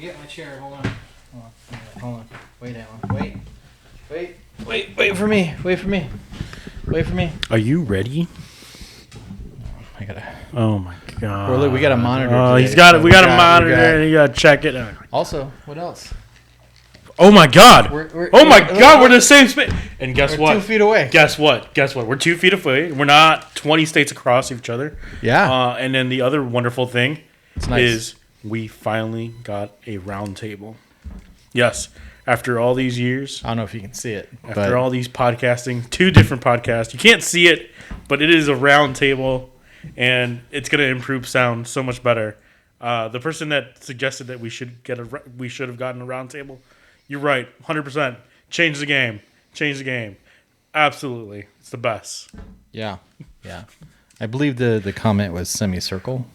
get my chair. Hold on. Hold on. Wait, Alan. Wait for me. Wait for me. Are you ready? I gotta. Oh my god. We got a monitor. Oh, today, he's got it. We got a monitor, and you gotta check it. Also, what else? Oh my god. We're We're in the same space. And guess what? 2 feet away. Guess what? We're 2 feet away. We're not 20 states across each other. Yeah. And then the other wonderful thing nice. is we finally got a round table. Yes. After all these years. I don't know if you can see it. After all these podcasting, 2 different podcasts. You can't see it, but it is a round table, and it's going to improve sound so much better. The person that suggested that we should have gotten a round table, you're right, 100%. Change the game. Absolutely. It's the best. Yeah. I believe the comment was semicircle,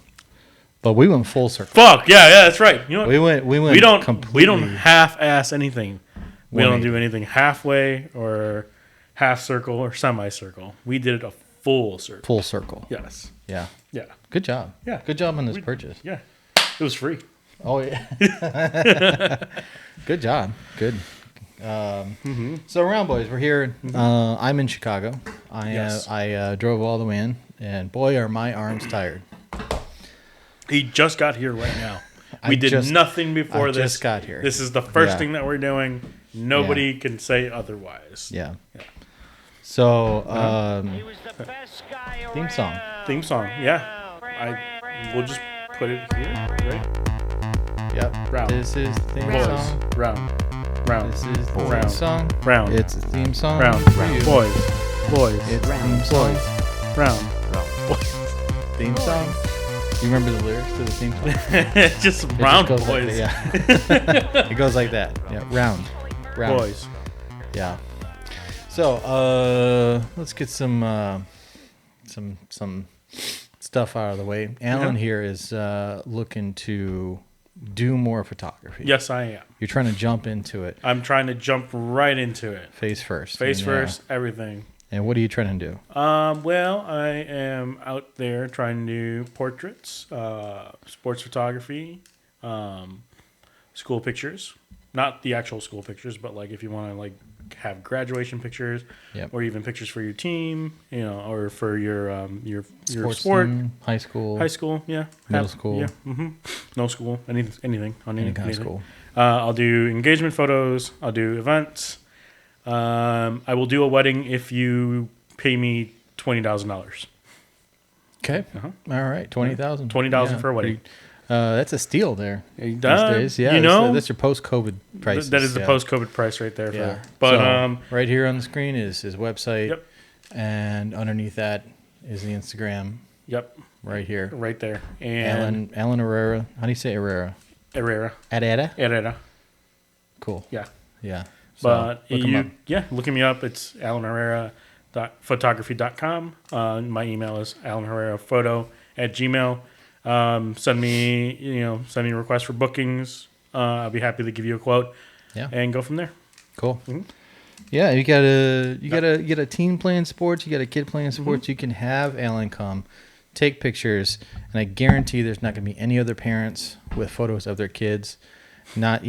but we went full circle. Fuck, yeah, that's right. You know what? We went we don't half-ass anything. We don't do anything halfway or half circle or semicircle. We did it a full circle. Full circle. Yes. Yeah. Yeah. Good job. Yeah. Good job on this purchase. Yeah. It was free. Oh yeah. Good job. Good. So Round Boys, we're here. I'm in Chicago. I drove all the way in, and boy, are my arms tired. He just got here right now. We did nothing before this. Just got here. This is the first thing that we're doing. Nobody can say otherwise. Yeah. So, theme song. Yeah. We'll just put it here, right? Yep. Round. This is the theme Boys. song. Round. This is the Round. theme song. Round. It's a theme song. Round. for you. Boys. It's a theme song. Round. Theme song. You remember the lyrics to the theme song? It's just round goes boys. Like it goes like that. Yeah. Round. Boys. Yeah. So let's get some stuff out of the way. Alan here is looking to do more photography. Yes, I am. You're trying to jump into it. I'm trying to jump right into it. Face first. Everything. And what are you trying to do? Well, I am out there trying to do portraits, sports photography, school pictures. Not the actual school pictures, but like if you want to like have graduation pictures, or even pictures for your team, or for your sport, team, high school, yeah, middle school, no school, anything on any kind of school. I'll do engagement photos. I'll do events. I will do a wedding if you pay me $20,000. Okay. All right. 20,000. $20,000 for a wedding. That's a steal there these days. Yeah. That's your post-COVID price. That is the post-COVID price right there. Yeah. But so, right here on the screen is his website. Yep. And underneath that is the Instagram. Yep. Right here. Right there. And Alan Herrera. How do you say Herrera? Herrera. Cool. Yeah. Yeah. So but look him up. Looking me up. It's alanherrera.photography.com. My email is alanherreraphoto@gmail.com. Send me a request for bookings. I'll be happy to give you a quote. Yeah. And go from there. Cool. Mm-hmm. Yeah, you got a teen playing sports, you got a kid playing sports. You can have Alan come, take pictures, and I guarantee there's not going to be any other parents with photos of their kids. Not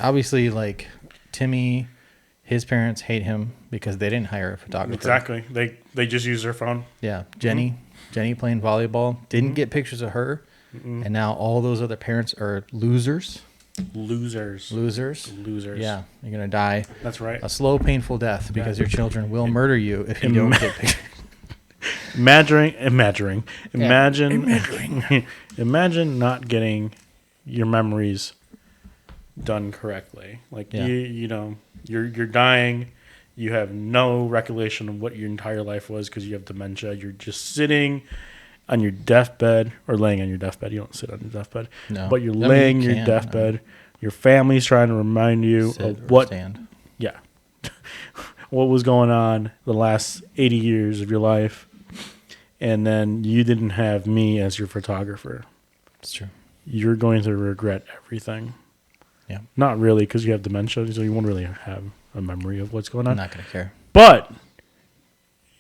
obviously like Timmy, his parents hate him because they didn't hire a photographer. Exactly. They just use their phone. Yeah. Jenny playing volleyball, didn't get pictures of her, and now all those other parents are losers. Losers. Yeah. You're going to die. That's right. A slow, painful death because your children will murder you if you don't get pictures. Imagine not getting your memories done correctly. Like you're dying. You have no recollection of what your entire life was because you have dementia. You're just sitting on your deathbed or laying on your deathbed. You don't sit on your deathbed, but you're laying your deathbed. Your family's trying to remind you of what was going on the last 80 years of your life, and then you didn't have me as your photographer. It's true. You're going to regret everything. Yeah. Not really, because you have dementia, so you won't really have a memory of what's going on. I'm not going to care. But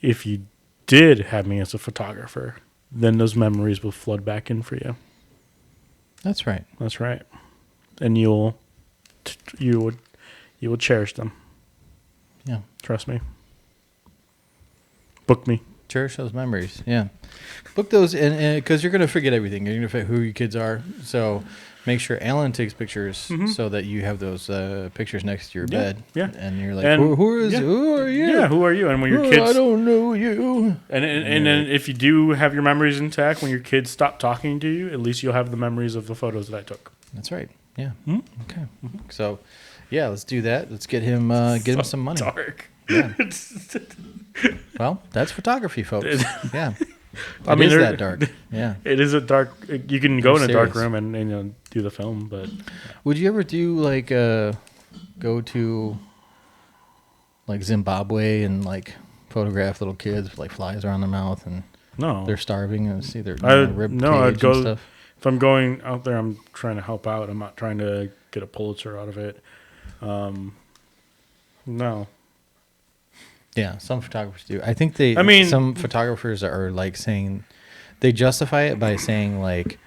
if you did have me as a photographer, then those memories will flood back in for you. That's right. That's right. and you will cherish them. Yeah. Trust me. Book me. Cherish those memories. Yeah. Book those, and because you're going to forget everything. You're going to forget who your kids are. So make sure Alan takes pictures so that you have those pictures next to your bed. Yeah. And you're like, who are you? Yeah, who are you? And when your kids... I don't know you. And then if you do have your memories intact, when your kids stop talking to you, at least you'll have the memories of the photos that I took. That's right. Yeah. Okay. So, yeah, let's do that. Let's get him him some money. Dark. Yeah. Well, that's photography, folks. Yeah. I mean, it is that dark. Yeah. It is a dark. You can go in a dark serious. room and do the film, but Would you ever do like go to like Zimbabwe and like photograph little kids with like flies around their mouth and no, they're starving and see their rib I'd cage go. and stuff? If I'm going out there, I'm trying to help out. I'm not trying to get a Pulitzer out of it. No. Yeah, some photographers do. I think some photographers are like saying they justify it by saying like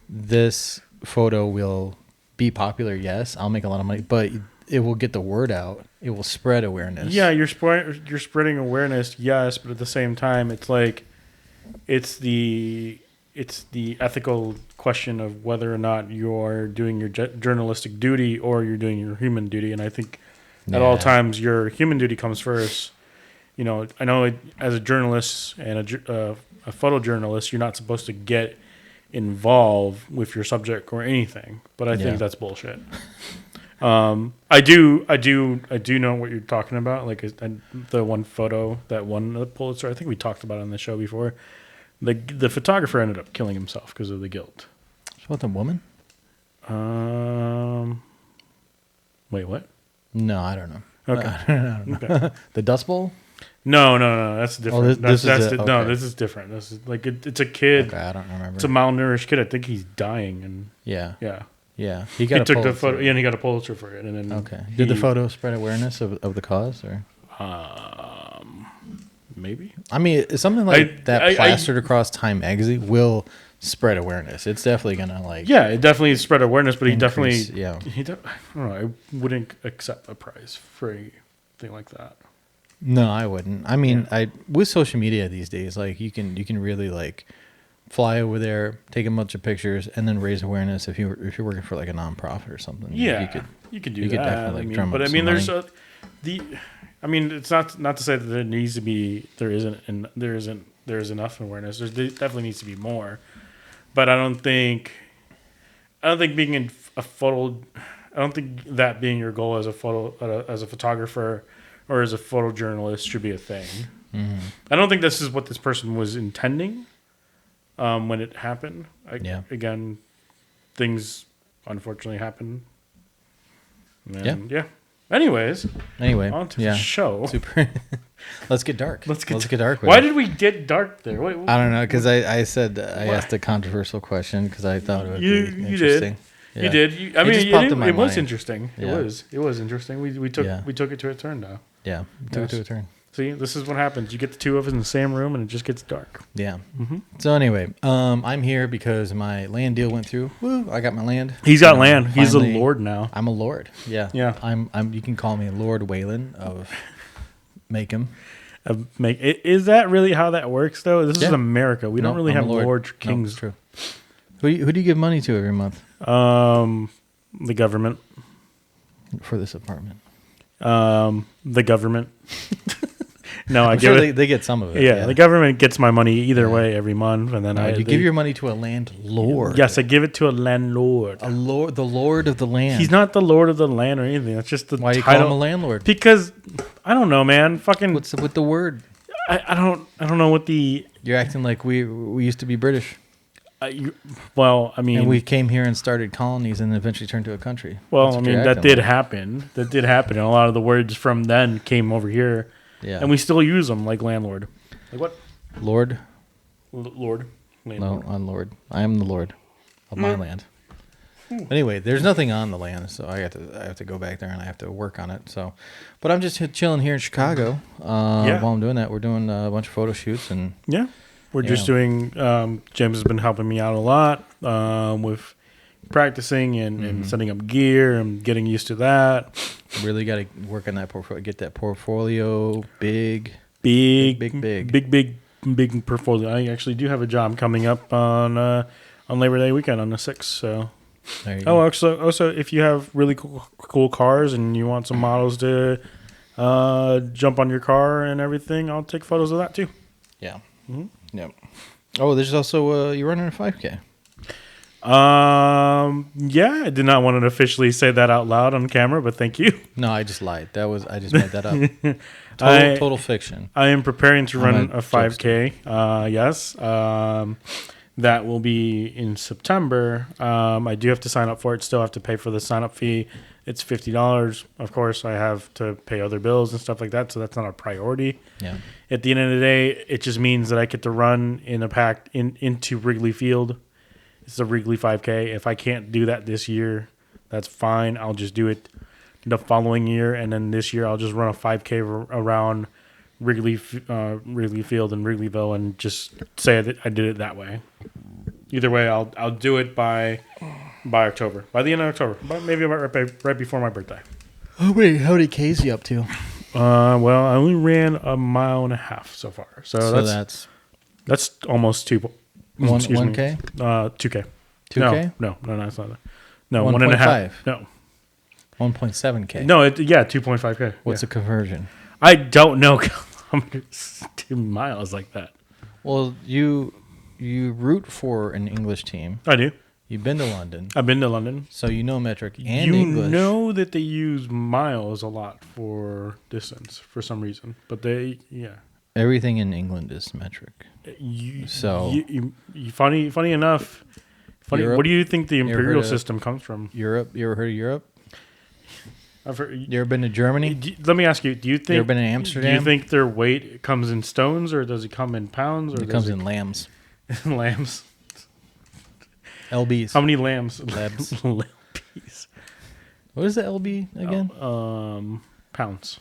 this photo will be popular. Yes, I'll make a lot of money, but it will get the word out. It will spread awareness. Yeah, you're spreading awareness. Yes, but at the same time, it's like it's the ethical question of whether or not you're doing your journalistic duty or you're doing your human duty. And I think at all times your human duty comes first. You know, I know as a journalist and a photojournalist, you're not supposed to get involved with your subject or anything, but I think that's bullshit. I do know what you're talking about. Like the one photo that won the Pulitzer, I think we talked about it on the show before. The photographer ended up killing himself because of the guilt. What, the woman? Wait, what? No, I don't know. Okay. I don't know. Okay. The Dust Bowl? No, that's different. This is different. This is like it's a kid. Okay, I don't remember. It's a malnourished kid. I think he's dying, and yeah. He took the photo. Yeah, and he got a Pulitzer for it. And then did the photo spread awareness of the cause, or? Maybe. I mean, something like that plastered across Time magazine will spread awareness. It's definitely gonna like. Yeah, it definitely spread awareness, but increase, I don't know. I wouldn't accept a prize for anything like that. No, I wouldn't. I mean, with social media these days, like you can really like fly over there, take a bunch of pictures, and then raise awareness. If you're working for like a nonprofit or something, you could do that. Could definitely like drum up some money. It's not to say that there needs to be there is enough awareness. There definitely needs to be more, but I don't think being in a photo. I don't think that being your goal as a photographer or as a photojournalist should be a thing. Mm-hmm. I don't think this is what this person was intending when it happened. Again, things unfortunately happen. Anyway, on to the show. Super. Let's get dark. Let's get dark. Why did we get dark there? I don't know, because I said I asked a controversial question because I thought it would be interesting. You did. It was interesting. Yeah. It was interesting. We took it to a turn now. Yeah, we took it to a turn. See, this is what happens. You get the two of us in the same room, and it just gets dark. Yeah. Mm-hmm. So anyway, I'm here because my land deal went through. Woo! I got my land. He's got land. He's a lord now. I'm a lord. Yeah. Yeah. I'm. You can call me Lord Whalen of Macomb. Is that really how that works, though? This is America. We don't really have lords or kings. No, true. Who do you give money to every month? The government. For this apartment. The government. No, I'm sure they get some of it. Yeah, the government gets my money either way every month, and then you give your money to a landlord. Yes, I give it to a landlord. The lord of the land. He's not the lord of the land or anything. That's just the Why title. You call him a landlord? Because I don't know, man. Fucking what's with the word? I don't know what the. You're acting like we used to be British. And we came here and started colonies and eventually turned to a country. Well, that did happen. That did happen. And a lot of the words from then came over here. Yeah. And we still use them, like landlord. Like what? Lord? Lord. Landlord. No, on Lord. I am the Lord of my land. Anyway, there's nothing on the land, so I have to go back there and I have to work on it. So, but I'm just chilling here in Chicago. While I'm doing that, we're doing a bunch of photo shoots and we're just doing. James has been helping me out a lot with practicing and setting up gear and getting used to that. Really got to work on that portfolio. Get that portfolio big portfolio. I actually do have a job coming up on Labor Day weekend on the 6th. So, also, if you have really cool cars and you want some models to jump on your car and everything, I'll take photos of that too. Yeah. Yep. Oh, there's also you're running a 5K. Yeah, I did not want to officially say that out loud on camera, but thank you. No, I just lied. I just made that up. Total fiction. I am preparing to run a 5K. Yes. That will be in September. I do have to sign up for it. Still have to pay for the sign up fee. It's $50. Of course, I have to pay other bills and stuff like that, so that's not a priority. Yeah. At the end of the day, it just means that I get to run in a pack into Wrigley Field. It's a Wrigley 5K. If I can't do that this year, that's fine. I'll just do it the following year, and then this year I'll just run a 5K around Wrigley Field in Wrigleyville and just say that I did it that way. Either way, I'll do it by October, by the end of October, but maybe right before my birthday. Oh wait, how many Ks you up to? Well, I only ran 1.5 miles so far, so that's almost 2. 1K? 2K. 2K? No, it's not that. No, 1.5. No. 1.7K. No, 2.5K. What's the conversion? I don't know kilometers 2 miles like that. Well, you root for an English team. I do. You've been to London. I've been to London. So you know metric and English. You know that they use miles a lot for distance for some reason. But everything in England is metric. Funny enough, Europe, what do you think the imperial system comes from? Europe. You ever heard of Europe? I've heard, you ever been to Germany? Let me ask you, do you think... You ever been in Amsterdam? Do you think their weight comes in stones, or does it come in pounds? Or it comes in lambs. Lambs. LBs. How many lambs? Labs. LBs. What is the LB again? Pounds.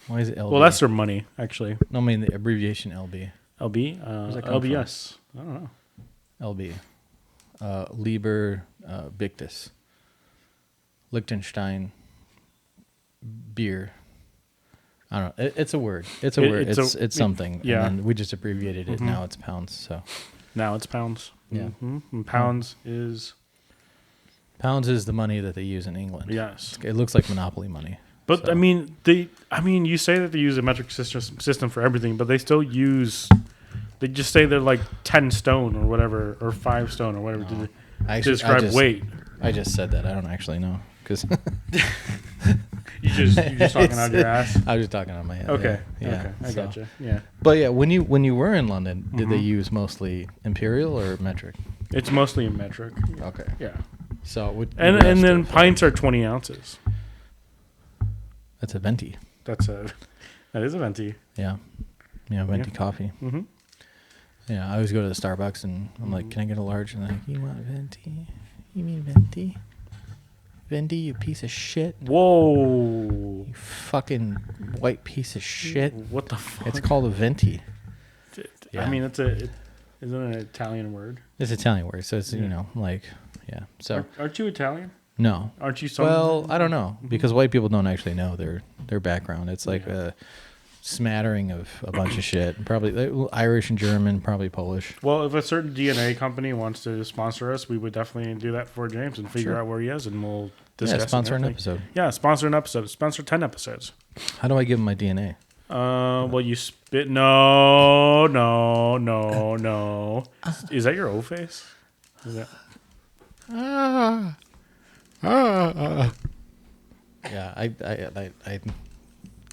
Why is it LB? Well, that's their money, actually. No, I mean the abbreviation LB. LB? LBS. From? I don't know. LB. Liber Victus. Liechtenstein beer. I don't know. It's a word. It's a word. It's something. Yeah. And then we just abbreviated it. Now it's pounds. So now it's pounds. Yeah. Mm-hmm. And pounds is the money that they use in England. Yes. It looks like monopoly money. But so. I mean, you say that they use a metric system for everything, but they still use. They just say they're like 10 stone or whatever, or 5 stone or whatever to describe weight. I just said that. I don't actually know because you're just talking out of your ass. I was just talking out of my head. Okay. Yeah. Okay. I gotcha. Yeah. But yeah, when you were in London, did they use mostly imperial or metric? It's mostly in metric. Okay. Yeah. So and then pints are 20 ounces. That's a venti. That is a venti. Yeah. Venti coffee. Mm-hmm. Yeah, I always go to the Starbucks and I'm like, can I get a large? And they're like, you want a venti? You mean venti? Venti, you piece of shit. Whoa. You fucking white piece of shit. What the fuck? It's called a venti. Yeah. I mean, isn't it an Italian word? It's an Italian word, so it's, So aren't you Italian? No. Aren't you some? Well, I don't know, because white people don't actually know their background. It's like a smattering of a bunch of shit. Probably Irish and German, probably Polish. Well, if a certain DNA company wants to sponsor us, we would definitely do that for James and figure out where he is, and we'll discuss. Yeah, sponsor an episode. Yeah, sponsor an episode. Sponsor 10 episodes. How do I give him my DNA? Well, you spit. No. Is that your O face? Is that? Yeah,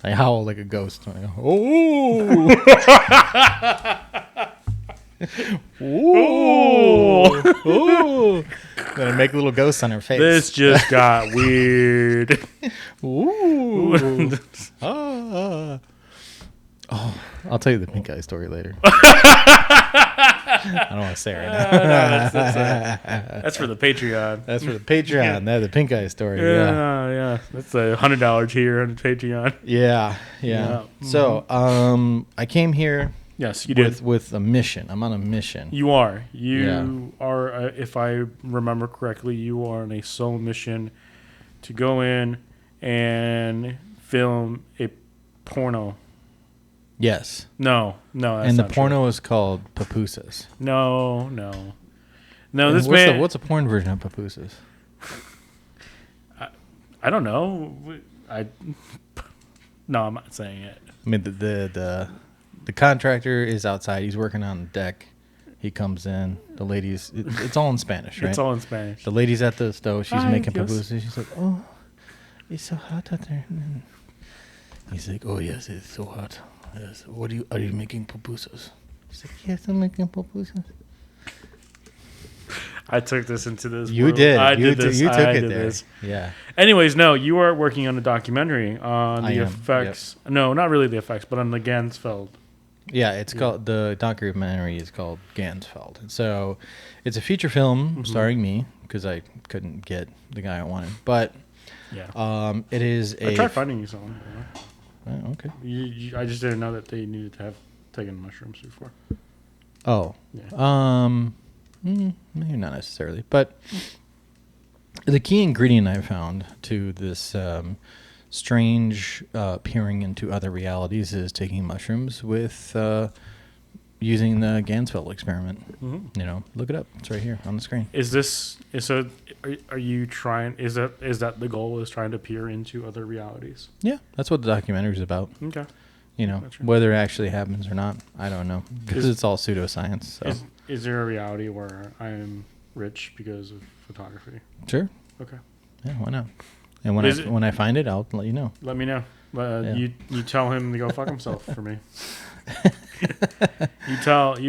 I howl like a ghost. I go, oh! Ooh! Gonna make little ghosts on her face. This just got weird. Ooh! Oh, I'll tell you the pink eye story later. I don't want to say it right now. That's for the Patreon. That's for the Patreon. That's the pink eye story. Yeah. That's $100 here on Patreon. Yeah. So, I came here Yes, you did. With a mission. I'm on a mission. You are. You are, if I remember correctly, you are on a sole mission to go in and film a porno. Yes. No, that's and the not porno true. is called pupusas. No. And This man. what's a porn version of pupusas? I don't know. No, I'm not saying it. I mean, the contractor is outside. He's working on the deck. He comes in. The ladies. It's all in Spanish, right? It's all in Spanish. The lady's at the stove. She's Ay, making Dios. pupusas. She's like, "Oh, it's so hot out there." And he's like, "Oh yes, it's so hot. Yes. Are you making pupusas?" She's like, "Yes, I'm making pupusas." I took this into this. You world. did. I You did this. took I it did there. this. Yeah. Anyways, no, you are working on a documentary on I the am, effects. Yep. No, not really the effects, but on the Gansfeld. Yeah, it's called, the documentary is called Gansfeld. And so it's a feature film starring me because I couldn't get the guy I wanted. But it is I tried finding you someone. Oh, okay. I just didn't know that they needed to have taken mushrooms before. Oh. Yeah. Maybe not necessarily. But the key ingredient I found to this strange peering into other realities is taking mushrooms with using the Gansfeld experiment. Mm-hmm. You know, look it up. It's right here on the screen. Are you trying? Is that the goal? Is trying to peer into other realities? Yeah, that's what the documentary is about. Okay. You know, whether it actually happens or not, I don't know, because it's all pseudoscience. So. Is there a reality where I am rich because of photography? Sure. Okay. Yeah, why not? And when I find it, I'll let you know. Let me know. You tell him to go fuck himself for me. you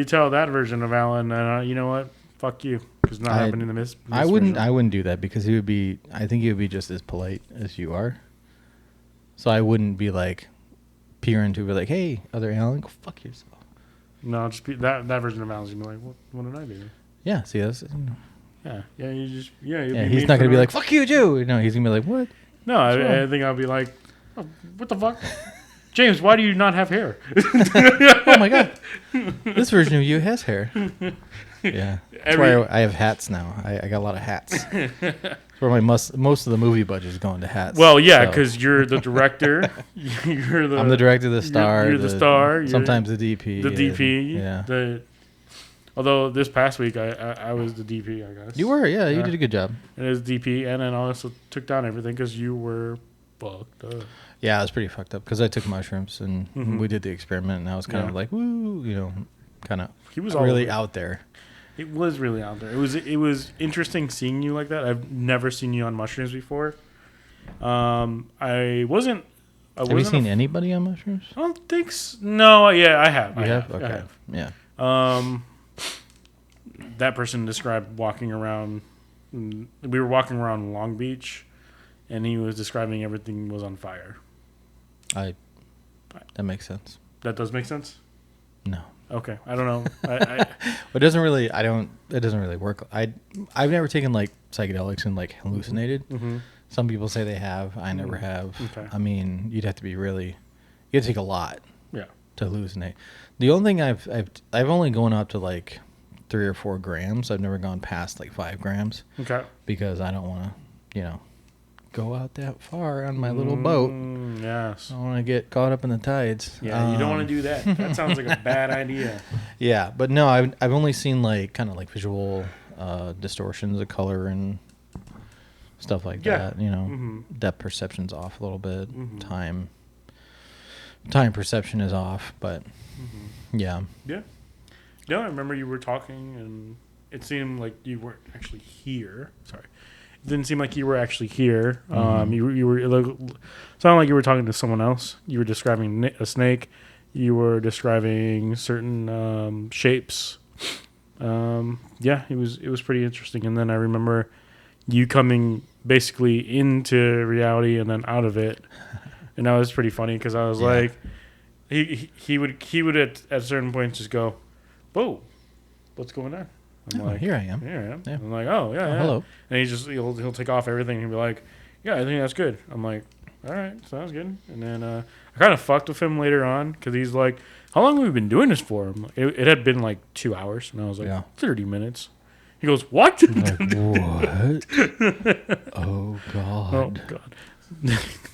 tell that version of Alan, and you know what? Fuck you, because not happening in this. I wouldn't do that because I think he would be just as polite as you are. So I wouldn't be like peering to be like, hey, other Alan, go fuck yourself. No, just be that version of Alan's gonna be like, what did I do? Yeah, see, that's he's not gonna be like, fuck you, Jew. No, he's gonna be like, what? No, I think I'll be like, oh, what the fuck, James? Why do you not have hair? Oh my god, this version of you has hair. Yeah, that's why I have hats now. I got a lot of hats. That's where my most of the movie budget is going to hats. Well, yeah, because you're the director. I'm the director, the star. You're the star. Sometimes the DP. The DP. Yeah. Although this past week I was the DP, I guess. You were, yeah. You did a good job. And it was DP, and then I also took down everything because you were fucked up. Yeah, I was pretty fucked up because I took mushrooms and we did the experiment, and I was kind of like, woo, you know, kind of. He was really out there. It was really out there. It was interesting seeing you like that. I've never seen you on mushrooms before. I wasn't. Have you seen anybody on mushrooms? I don't think so. No, yeah, I have. You have? Okay. I have. Yeah. That person described walking around. We were walking around Long Beach, and he was describing everything was on fire. That makes sense. That does make sense? No. Okay, I don't know. It doesn't really. It doesn't really work. I've never taken like psychedelics and like hallucinated. Mm-hmm. Some people say they have. I never have. Okay. I mean, you'd have to be really. You have to take a lot. Yeah. To hallucinate. The only thing I've only gone up to like 3 or 4 grams. I've never gone past like 5 grams. Okay. Because I don't want to, go out that far on my little boat. Yes. I don't want to get caught up in the tides. Yeah, you don't want to do that. That sounds like a bad idea. Yeah, but no, I've only seen like kind of like visual distortions of color and stuff like that. Depth perception's off a little bit. Time perception is off, but yeah. Yeah. No, I remember you were talking, and it seemed like you weren't actually here. Sorry. It didn't seem like you were actually here. You were sounded like you were talking to someone else. You were describing a snake. You were describing certain shapes. Yeah, it was pretty interesting. And then I remember you coming basically into reality and then out of it, and that was pretty funny because I was like, he would at certain points just go, "Whoa, what's going on?" I'm like, here I am. Here I am. Yeah. I'm like, oh yeah, yeah. Hello. And he'll take off everything and be like, yeah, I think that's good. I'm like, all right, sounds good. And then I kind of fucked with him later on because he's like, how long have we been doing this for? It had been like 2 hours, and I was like, 30 minutes. He goes, what? Like, what? Oh God. Oh God.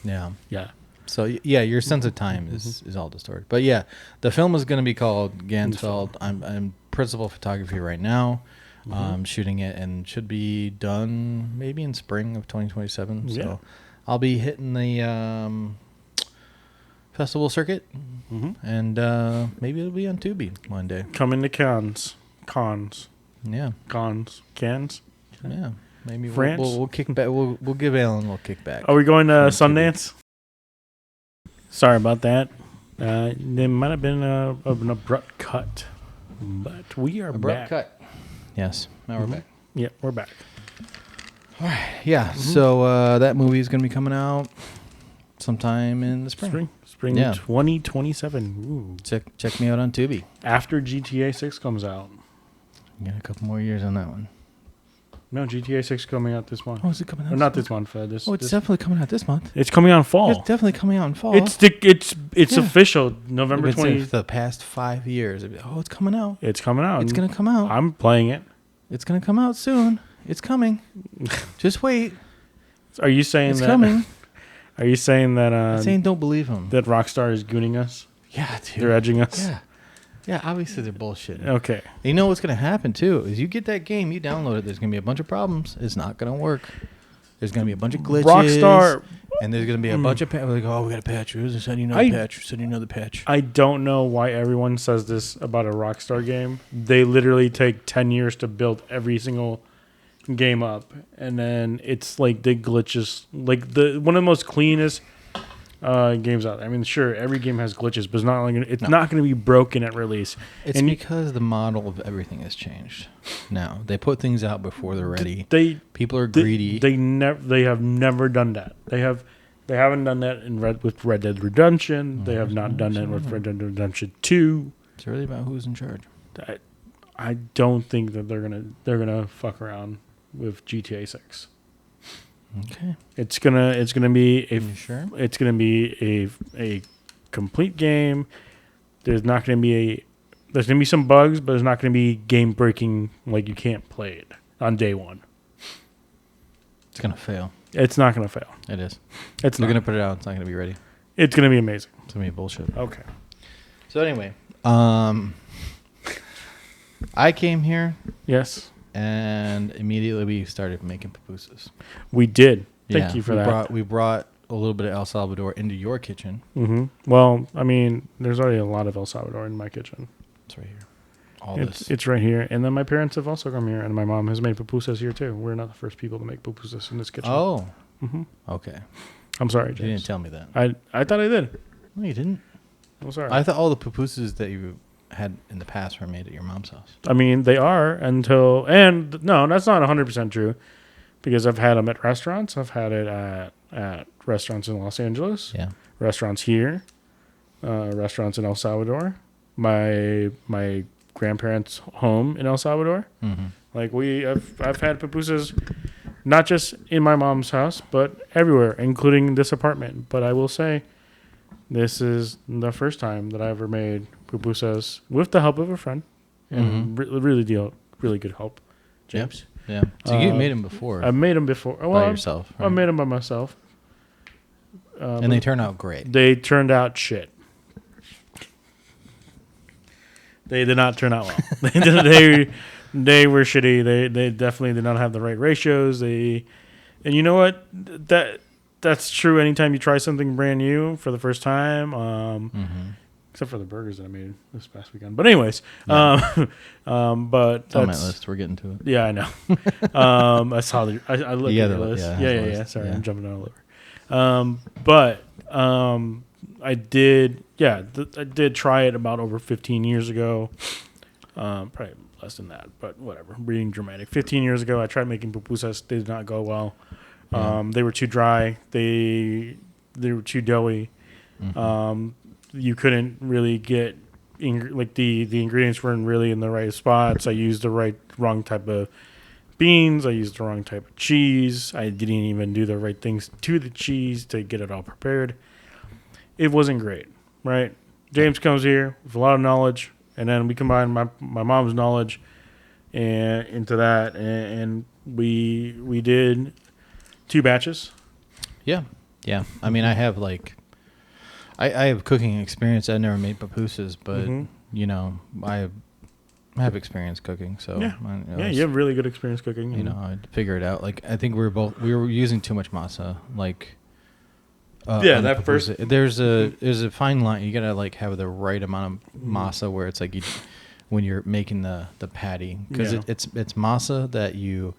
Yeah. Yeah. So yeah, your sense of time is all distorted. But yeah, the film is going to be called Gansfeld. I'm principal photography right now, shooting it, and should be done maybe in spring of 2027. Yeah. So I'll be hitting the festival circuit, and maybe it'll be on Tubi one day. Coming to cons. Yeah. Cans. Yeah. Maybe France? we'll kick back. We'll give Alan a little kickback. Are we going to Sundance? Sorry about that. There might have been an abrupt cut, but we are back. Cut. Yes. Now we're back. Yeah, we're back. All right. Yeah. So that movie is going to be coming out sometime in the spring. Spring Yeah. 2027. Ooh. Check me out on Tubi. After GTA 6 comes out. You got a couple more years on that one. No, GTA 6 coming out this month. Oh, is it coming out? Or not this month. This. It's definitely coming out this month. It's coming out in fall. It's definitely coming out in fall. It's official. November 20. The past 5 years. It's coming out. It's coming out. It's gonna come out. I'm playing it. It's gonna come out soon. It's coming. Just wait. Are you saying it's that? Coming. Are you saying that? I'm saying don't believe him. That Rockstar is gooning us. Yeah, dude. They're edging us. Yeah. Yeah, obviously they're bullshitting. Okay. You know what's going to happen, too, is you get that game, you download it, there's going to be a bunch of problems. It's not going to work. There's going to be a bunch of glitches. Rockstar. And there's going to be a bunch of... Like, oh, we got a patch. Send you another patch. Send you another patch. I don't know why everyone says this about a Rockstar game. They literally take 10 years to build every single game up. And then it's like the glitches. Like one of the most cleanest... games out there. I mean, sure, every game has glitches, but it's not going to be broken at release. It's because the model of everything has changed. Now they put things out before they're ready. People are greedy. They have never done that. They haven't done that with Red Dead Redemption. They have not done that with Red Dead Redemption 2. It's really about who's in charge. I don't think that they're gonna fuck around with GTA 6. Okay. It's gonna be sure? It's gonna be a complete game. There's gonna be some bugs, but there's not gonna be game breaking, like you can't play it on day one. It's gonna fail. It's not gonna fail. It is. They're gonna put it out. It's not gonna be ready. It's gonna be amazing. It's gonna be bullshit. Okay. So anyway, I came here. Yes. And immediately we started making pupusas. We did. Thank you for that. We brought a little bit of El Salvador into your kitchen. Mm-hmm. Well, I mean, there's already a lot of El Salvador in my kitchen. It's right here. It's right here. And then my parents have also come here, and my mom has made pupusas here too. We're not the first people to make pupusas in this kitchen. Oh. Mm-hmm. Okay. I'm sorry, James. You didn't tell me that. I thought I did. No, you didn't. I'm sorry. I thought all the pupusas that you had in the past were made at your mom's house. I mean, they are no, that's not 100% true, because I've had them at restaurants. I've had it at restaurants in Los Angeles. Yeah. Restaurants here. Restaurants in El Salvador. My grandparents' home in El Salvador. Mm-hmm. Like I've had pupusas, not just in my mom's house, but everywhere, including this apartment. But I will say, this is the first time that I ever made pupusas with the help of a friend, and really good help, James. Yeah. So you made them before. I've made them before. By yourself. Right? I made them by myself. And they turned out great. They turned out shit. They did not turn out well. They were shitty. They definitely did not have the right ratios. And you know what? That's true anytime you try something brand new for the first time. Except for the burgers that I made this past weekend. But anyways, yeah. But it's on my list. We're getting to it. Yeah, I know. I saw I looked at the list. Yeah. Sorry, I'm jumping all over. But I did. Yeah, I did try it about over 15 years ago. Probably less than that, but whatever. Being dramatic. 15 years ago, I tried making pupusas. They did not go well. They were too dry. They were too doughy. You couldn't really get the ingredients weren't really in the right spots. I used the wrong type of beans. I used the wrong type of cheese. I didn't even do the right things to the cheese to get it all prepared. It wasn't great, right? James comes here with a lot of knowledge, and then we combine my mom's knowledge and into that, and we did 2 batches. Yeah. Yeah. I mean, I have like, I have cooking experience. I never made pupusas, but you know, I have experience cooking. So You have really good experience cooking. You know, I'd figure it out. Like, I think we were using too much masa. Like, that first. There's a fine line. You gotta like have the right amount of masa where it's like when you're making the patty, because it's masa that you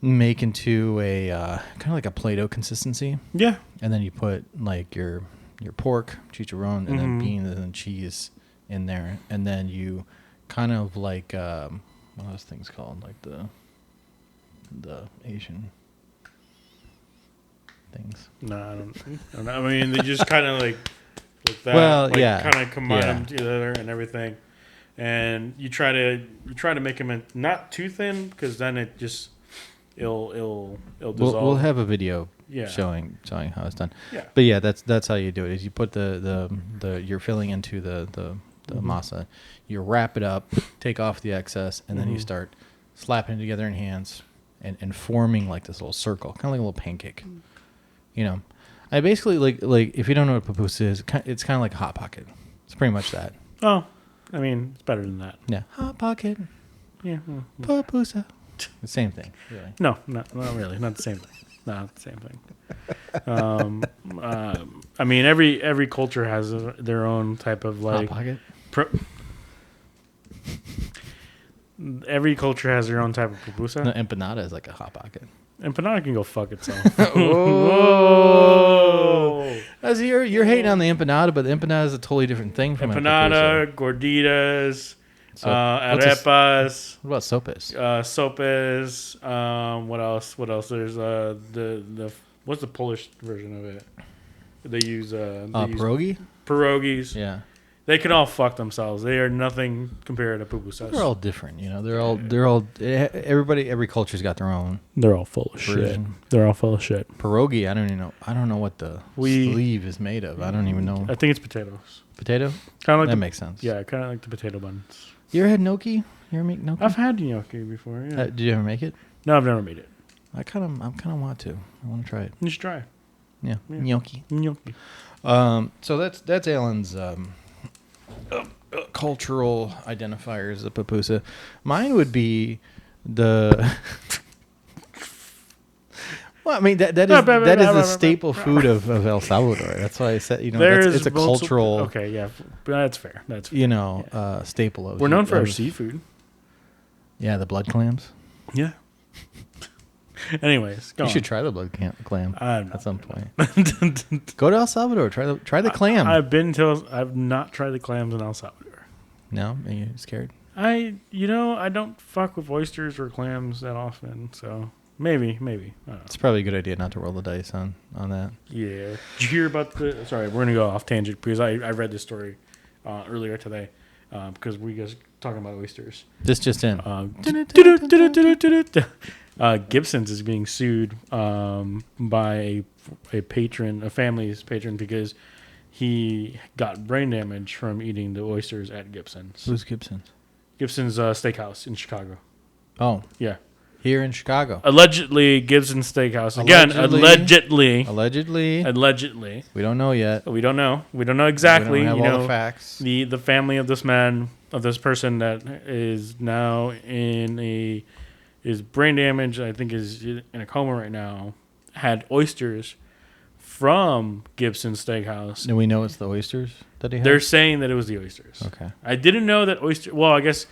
make into a kind of like a Play-Doh consistency. Yeah. And then you put like your pork, chicharron, and then beans and then cheese in there, and then you kind of like what are those things called? Like the Asian things. No, I don't know. I mean, they just kind of like that. Well, like, kind of combine them together and everything, and you try to make them not too thin, because then it just it'll dissolve. We'll have a video showing how it's done. Yeah. But that's how you do it. Is you put you're filling into the masa, you wrap it up, take off the excess, and then you start slapping it together in hands and forming like this little circle, kind of like a little pancake. You know, I basically like if you don't know what pupusa is, it's kind of like a hot pocket. It's pretty much that. Oh, I mean, it's better than that. Yeah, hot pocket. Yeah, pupusa. The same thing, really. No, not really. Not the same thing. Not the same thing. I mean, every culture has their own type of like. Hot pocket. Every culture has their own type of pupusa. No, empanada is like a hot pocket. Empanada can go fuck itself. Whoa! As you're hating on the empanada, but the empanada is a totally different thing from empanada, gorditas. Arepas. What about sopes? Sopes. What else? There's the what's the Polish version of it? They use pierogi. Pierogies. Yeah. They can all fuck themselves. They are nothing compared to pupusas. They're all different, you know. They're all. Every culture's got their own. They're all full of version. Shit. They're all full of shit. Pierogi. I don't even know. I don't know what the sleeve is made of. I don't even know. I think it's potatoes. Potato. Kind of like that makes sense. Yeah, kind of like the potato buns. You ever had gnocchi? You ever make gnocchi? I've had gnocchi before. Yeah. Did you ever make it? No, I've never made it. I kind of want to. I want to try it. You should try. Yeah. Gnocchi. Gnocchi. So that's Alan's cultural identifiers of pupusa. Mine would be the. Well, I mean that is the staple food of El Salvador. That's why I said it's a cultural. Okay, yeah, that's fair. That's fair. Staple of. We're known for our seafood. Yeah, the blood clams. Yeah. Anyways, you should try the blood clam at some point. Go to El Salvador. Try the clam. I've not tried the clams in El Salvador. No, are you scared? I don't fuck with oysters or clams that often, so. Maybe. It's probably a good idea not to roll the dice on that. Yeah. Did you hear about sorry, we're going to go off tangent because I read this story earlier today because we guys talking about oysters. This just in. Gibson's is being sued by a family's patron, because he got brain damage from eating the oysters at Gibson's. Who's Gibson's? Gibson's Steakhouse in Chicago. Oh. Yeah. Here in Chicago. Allegedly, Gibson's Steakhouse. Again, allegedly. We don't know yet. We don't know exactly. We don't have all the facts. The family of this person that is now is brain damaged, I think is in a coma right now, had oysters from Gibson's Steakhouse. And we know it's the oysters that he had? They're saying that it was the oysters. Okay. I didn't know that oyster. Well, I guess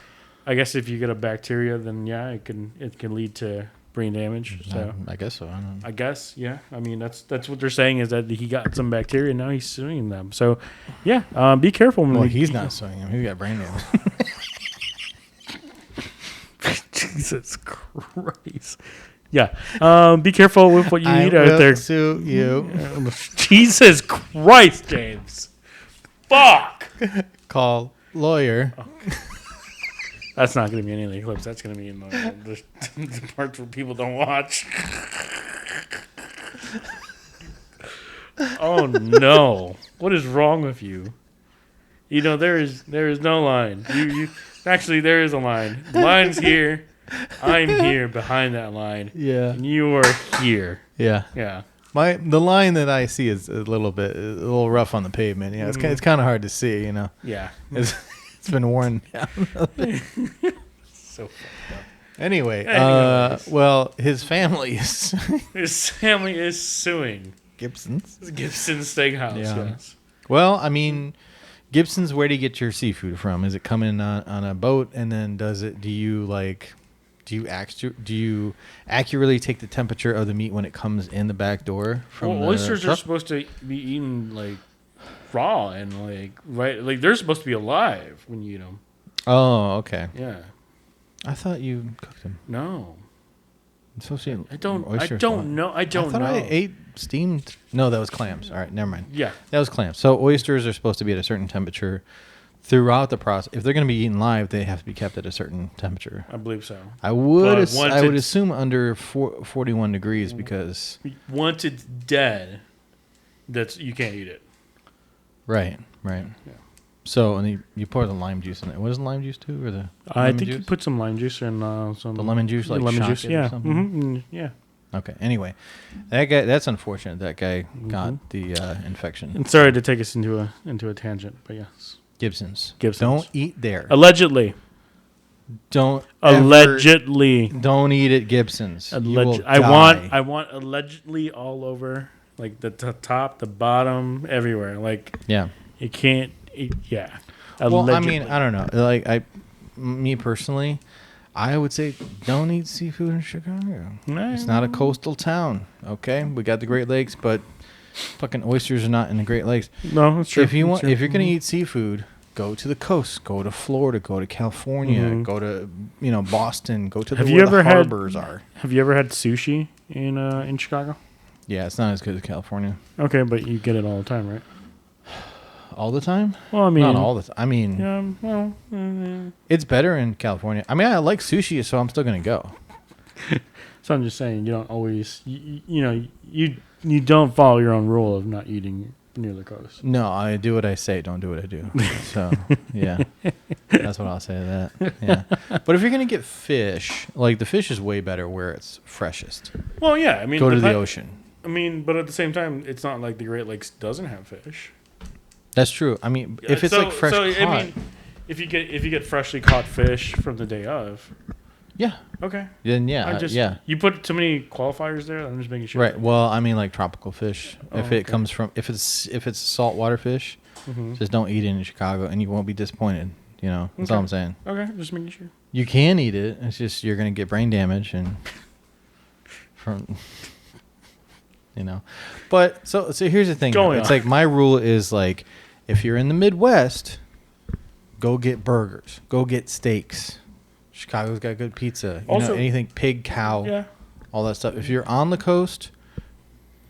if you get a bacteria, then yeah, it can lead to brain damage. So I guess so. I guess, yeah. I mean, that's what they're saying, is that he got some bacteria and now he's suing them. So yeah, be careful. Well, he's not suing him. He got brain damage. Jesus Christ. Yeah. Be careful with what you eat out there. Sue you. Jesus Christ, James. Fuck. Call lawyer. That's not going to be any of the clips. That's going to be in the parts where people don't watch. Oh no! What is wrong with you? You know there is no line. You actually there is a line. The line's here. I'm here behind that line. Yeah. And you are here. Yeah. Yeah. The line that I see is a little rough on the pavement. Yeah, it's kind of hard to see. You know. Yeah. It's been worn down. So fucked up. Anyway, Anyways. well, his family is His family is suing Gibson's. Gibson Steakhouse. Yeah. Yes. Well, I mean, Gibson's. Where do you get your seafood from? Is it coming on a boat, and then do you accurately take the temperature of the meat when it comes in the back door? From oysters are supposed to be eaten like raw and like they're supposed to be alive when you eat them. Oh, okay. Yeah. I thought you cooked them. No. It's supposed to be I don't know. I I thought I ate steamed. No, that was clams. All right, never mind. Yeah. That was clams. So oysters are supposed to be at a certain temperature throughout the process. If they're going to be eaten live, they have to be kept at a certain temperature. I believe so. I would But I would assume under 41 degrees because Once it's dead, you can't eat it. right. Yeah. So and you pour the lime juice in it. What is the lime juice too, or the I lemon think juice? you put some lime juice in some The lemon juice, like lemon shock juice. it or Yeah. something? Mm-hmm. Yeah. Okay. Anyway, that guy. That's unfortunate. That guy got the infection. And sorry to take us into a tangent, but yes. Gibson's. Gibson's. Don't eat there. Allegedly. Don't Allegedly. Don't eat at Gibson's. You will die. I want allegedly all over, like the top, the bottom, everywhere. Like Yeah. you can't eat. Yeah. Well, I Allegedly. mean, I don't know. Like me personally, I would say don't eat seafood in Chicago. It's not a coastal town. Okay, we got the Great Lakes, but fucking oysters are not in the Great Lakes. No, that's true. If you're gonna eat seafood, go to the coast. Go to Florida. Go to California. Go to Boston. Go to where the harbors are. Have you ever had sushi in Chicago? Yeah, it's not as good as California. Okay, but you get it all the time, right? All the time? Well, I mean, Not all the time. I mean, yeah. Well, it's better in California. I mean, I like sushi, so I'm still gonna go. so I'm just saying, you don't always, you don't follow your own rule of not eating near the coast. No, I do what I say. Don't do what I do. So yeah, that's what I'll say to that. Yeah, but if you're gonna get fish, like the fish is way better where it's freshest. Well, yeah. I mean, Go to the ocean. I mean, but at the same time, it's not like the Great Lakes doesn't have fish. That's true. I mean, if it's like fresh caught, I mean, if you get freshly caught fish from the day of, yeah, okay, then yeah. You put too many qualifiers there. I'm just making sure. Right. Well, I mean, like tropical fish. If okay. it comes from, if it's saltwater fish, just don't eat it in Chicago, and you won't be disappointed. That's all I'm saying. Okay, just making sure. You can eat it. It's just you're gonna get brain damage and from. But so here's the thing. It's like my rule is like, if you're in the Midwest, go get burgers, go get steaks. Chicago's got good pizza. Also, anything pig, cow, yeah, all that stuff. If you're on the coast,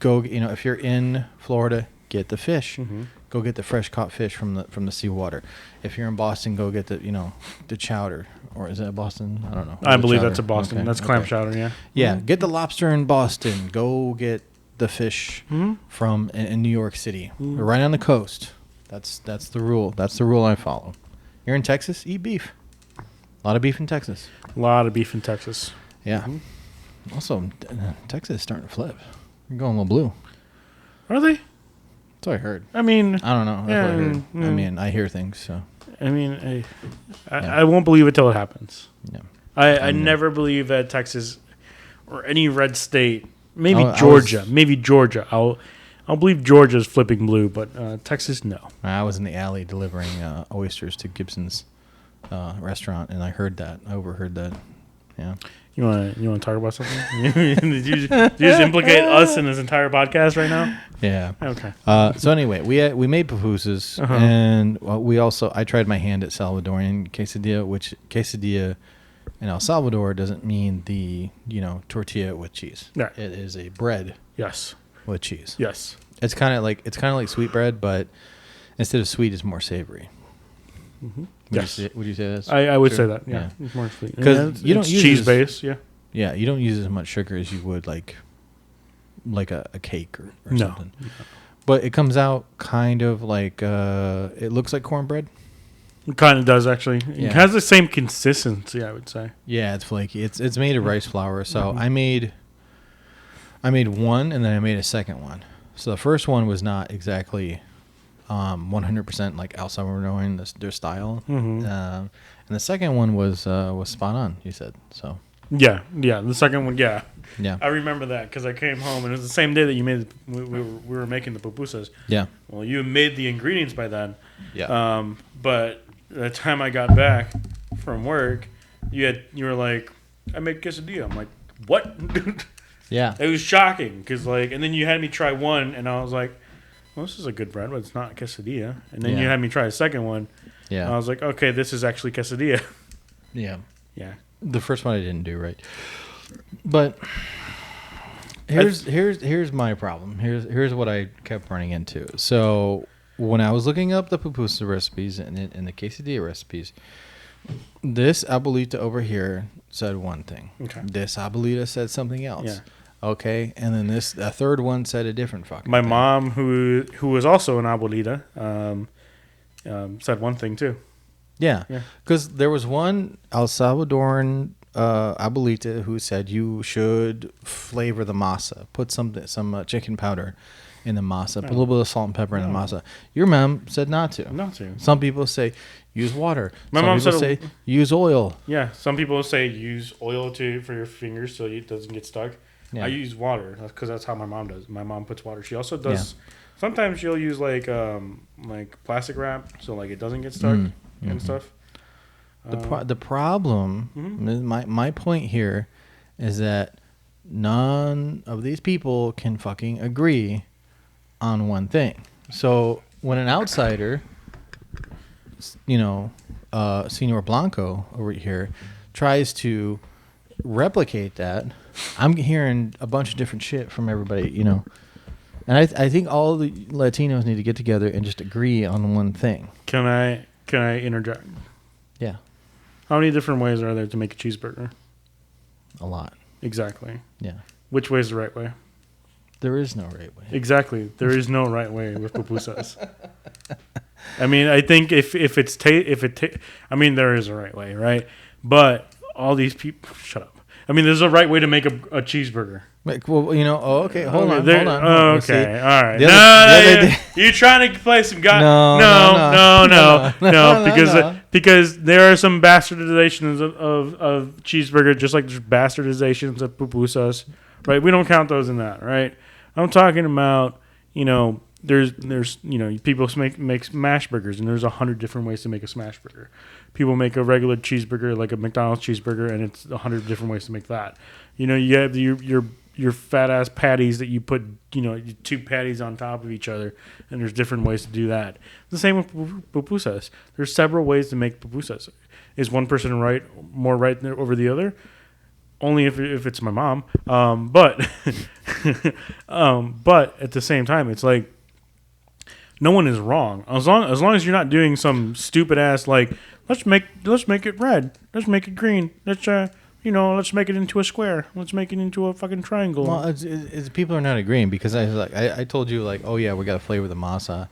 go. If you're in Florida, get the fish. Go get the fresh caught fish from the seawater. If you're in Boston, go get the chowder. Or is that Boston? I don't know. I believe that's a Boston. Okay. That's clam chowder. Yeah. Yeah. Get the lobster in Boston. Go get the fish from in New York City. We're right on the coast. That's the rule. That's the rule I follow. You're in Texas, eat beef. A lot of beef in Texas. A lot of beef in Texas. Yeah. Also, Texas is starting to flip. You're going a little blue. Are they? That's what I heard. I mean, I don't know. That's what I heard. I mean, I hear things. So. I mean, I won't believe it till it happens. Yeah. I never believe that Texas or any red state. Maybe Georgia. Maybe Georgia. I'll believe Georgia's flipping blue, but Texas, no. I was in the alley delivering oysters to Gibson's restaurant, and I overheard that. Yeah. You want to talk about something? Did you just implicate us in this entire podcast right now? Yeah. Okay. So anyway, we made pupusas, and I tried my hand at Salvadorian quesadilla, which quesadilla in El Salvador doesn't mean the tortilla with cheese. Yeah. It is a bread. Yes. With cheese. Yes. It's kind of like sweet bread, but instead of sweet, it's more savory. Yes. Would you say that's I would true? say that. Yeah. It's more sweet. 'Cause you don't it's use cheese this- based. Yeah. Yeah, you don't use as much sugar as you would like a cake or No. something. But it comes out kind of like it looks like cornbread. It kind of does actually. Yeah. It has the same consistency, I would say. Yeah, it's flaky. It's made of rice flour. So I made one and then I made a second one. So the first one was not exactly 100% like El Salvadorian, their style. And the second one was spot on, you said. So Yeah. The second one, yeah. yeah. I remember that because I came home and it was the same day that you made. We were making the pupusas. Yeah. Well, you made the ingredients by then. Yeah. But the time I got back from work, you were like, I made quesadilla. I'm like, what? Yeah. It was shocking because and then you had me try one and I was like, well, this is a good bread, but it's not quesadilla. And then you had me try a second one. Yeah. And I was like, okay, this is actually quesadilla. Yeah. Yeah. The first one I didn't do right. But here's my problem. Here's what I kept running into. So when I was looking up the pupusa recipes and the quesadilla recipes, this abuelita over here said one thing. Okay. This abuelita said something else. Yeah. Okay. And then a third one said a different fucking My thing. mom, who was also an abuelita, said one thing too. Yeah. Yeah. Because there was one El Salvadoran abuelita who said you should flavor the masa, put some chicken powder in the masa, put a little bit of salt and pepper in the masa. Your mom said not to. Not to. Some people say use water. My Some mom people said say use oil. Yeah, some people say use oil for your fingers so it doesn't get stuck. Yeah. I use water because that's how my mom does. My mom puts water. She also does. Sometimes she'll use like plastic wrap so it doesn't get stuck and stuff. The problem, my point here, is that none of these people can fucking agree on one thing. So when an outsider, Senor Blanco over here, tries to replicate that, I'm hearing a bunch of different shit from everybody, And I think all the Latinos need to get together and just agree on one thing. Can I interject? Yeah, How many different ways are there to make a cheeseburger? a lot. Exactly. Yeah, Which way is the right way? there is no right way. Exactly. There is no right way with pupusas. I mean, I think I mean, there is a right way, right? But all these people, shut up. I mean, there's a right way to make a cheeseburger. Well, okay, hold on. Okay, See, all right. the other day- You trying to play some guy? No. Because there are some bastardizations of cheeseburger, just like there's bastardizations of pupusas, right? We don't count those in that, right? I'm talking about, there's people make smash burgers, and there's 100 different ways to make a smash burger. People make a regular cheeseburger, like a McDonald's cheeseburger, and it's 100 different ways to make that. You have your fat ass patties that you put, two patties on top of each other, and there's different ways to do that. The same with pupusas. There's several ways to make pupusas. Is one person more right over the other? Only if it's my mom. But at the same time, it's like no one is wrong as long as you're not doing some stupid ass let's make it red, let's make it green, let's make it into a square, let's make it into a fucking triangle. Well, it's people are not agreeing because I told you oh yeah, we got to flavor the masa,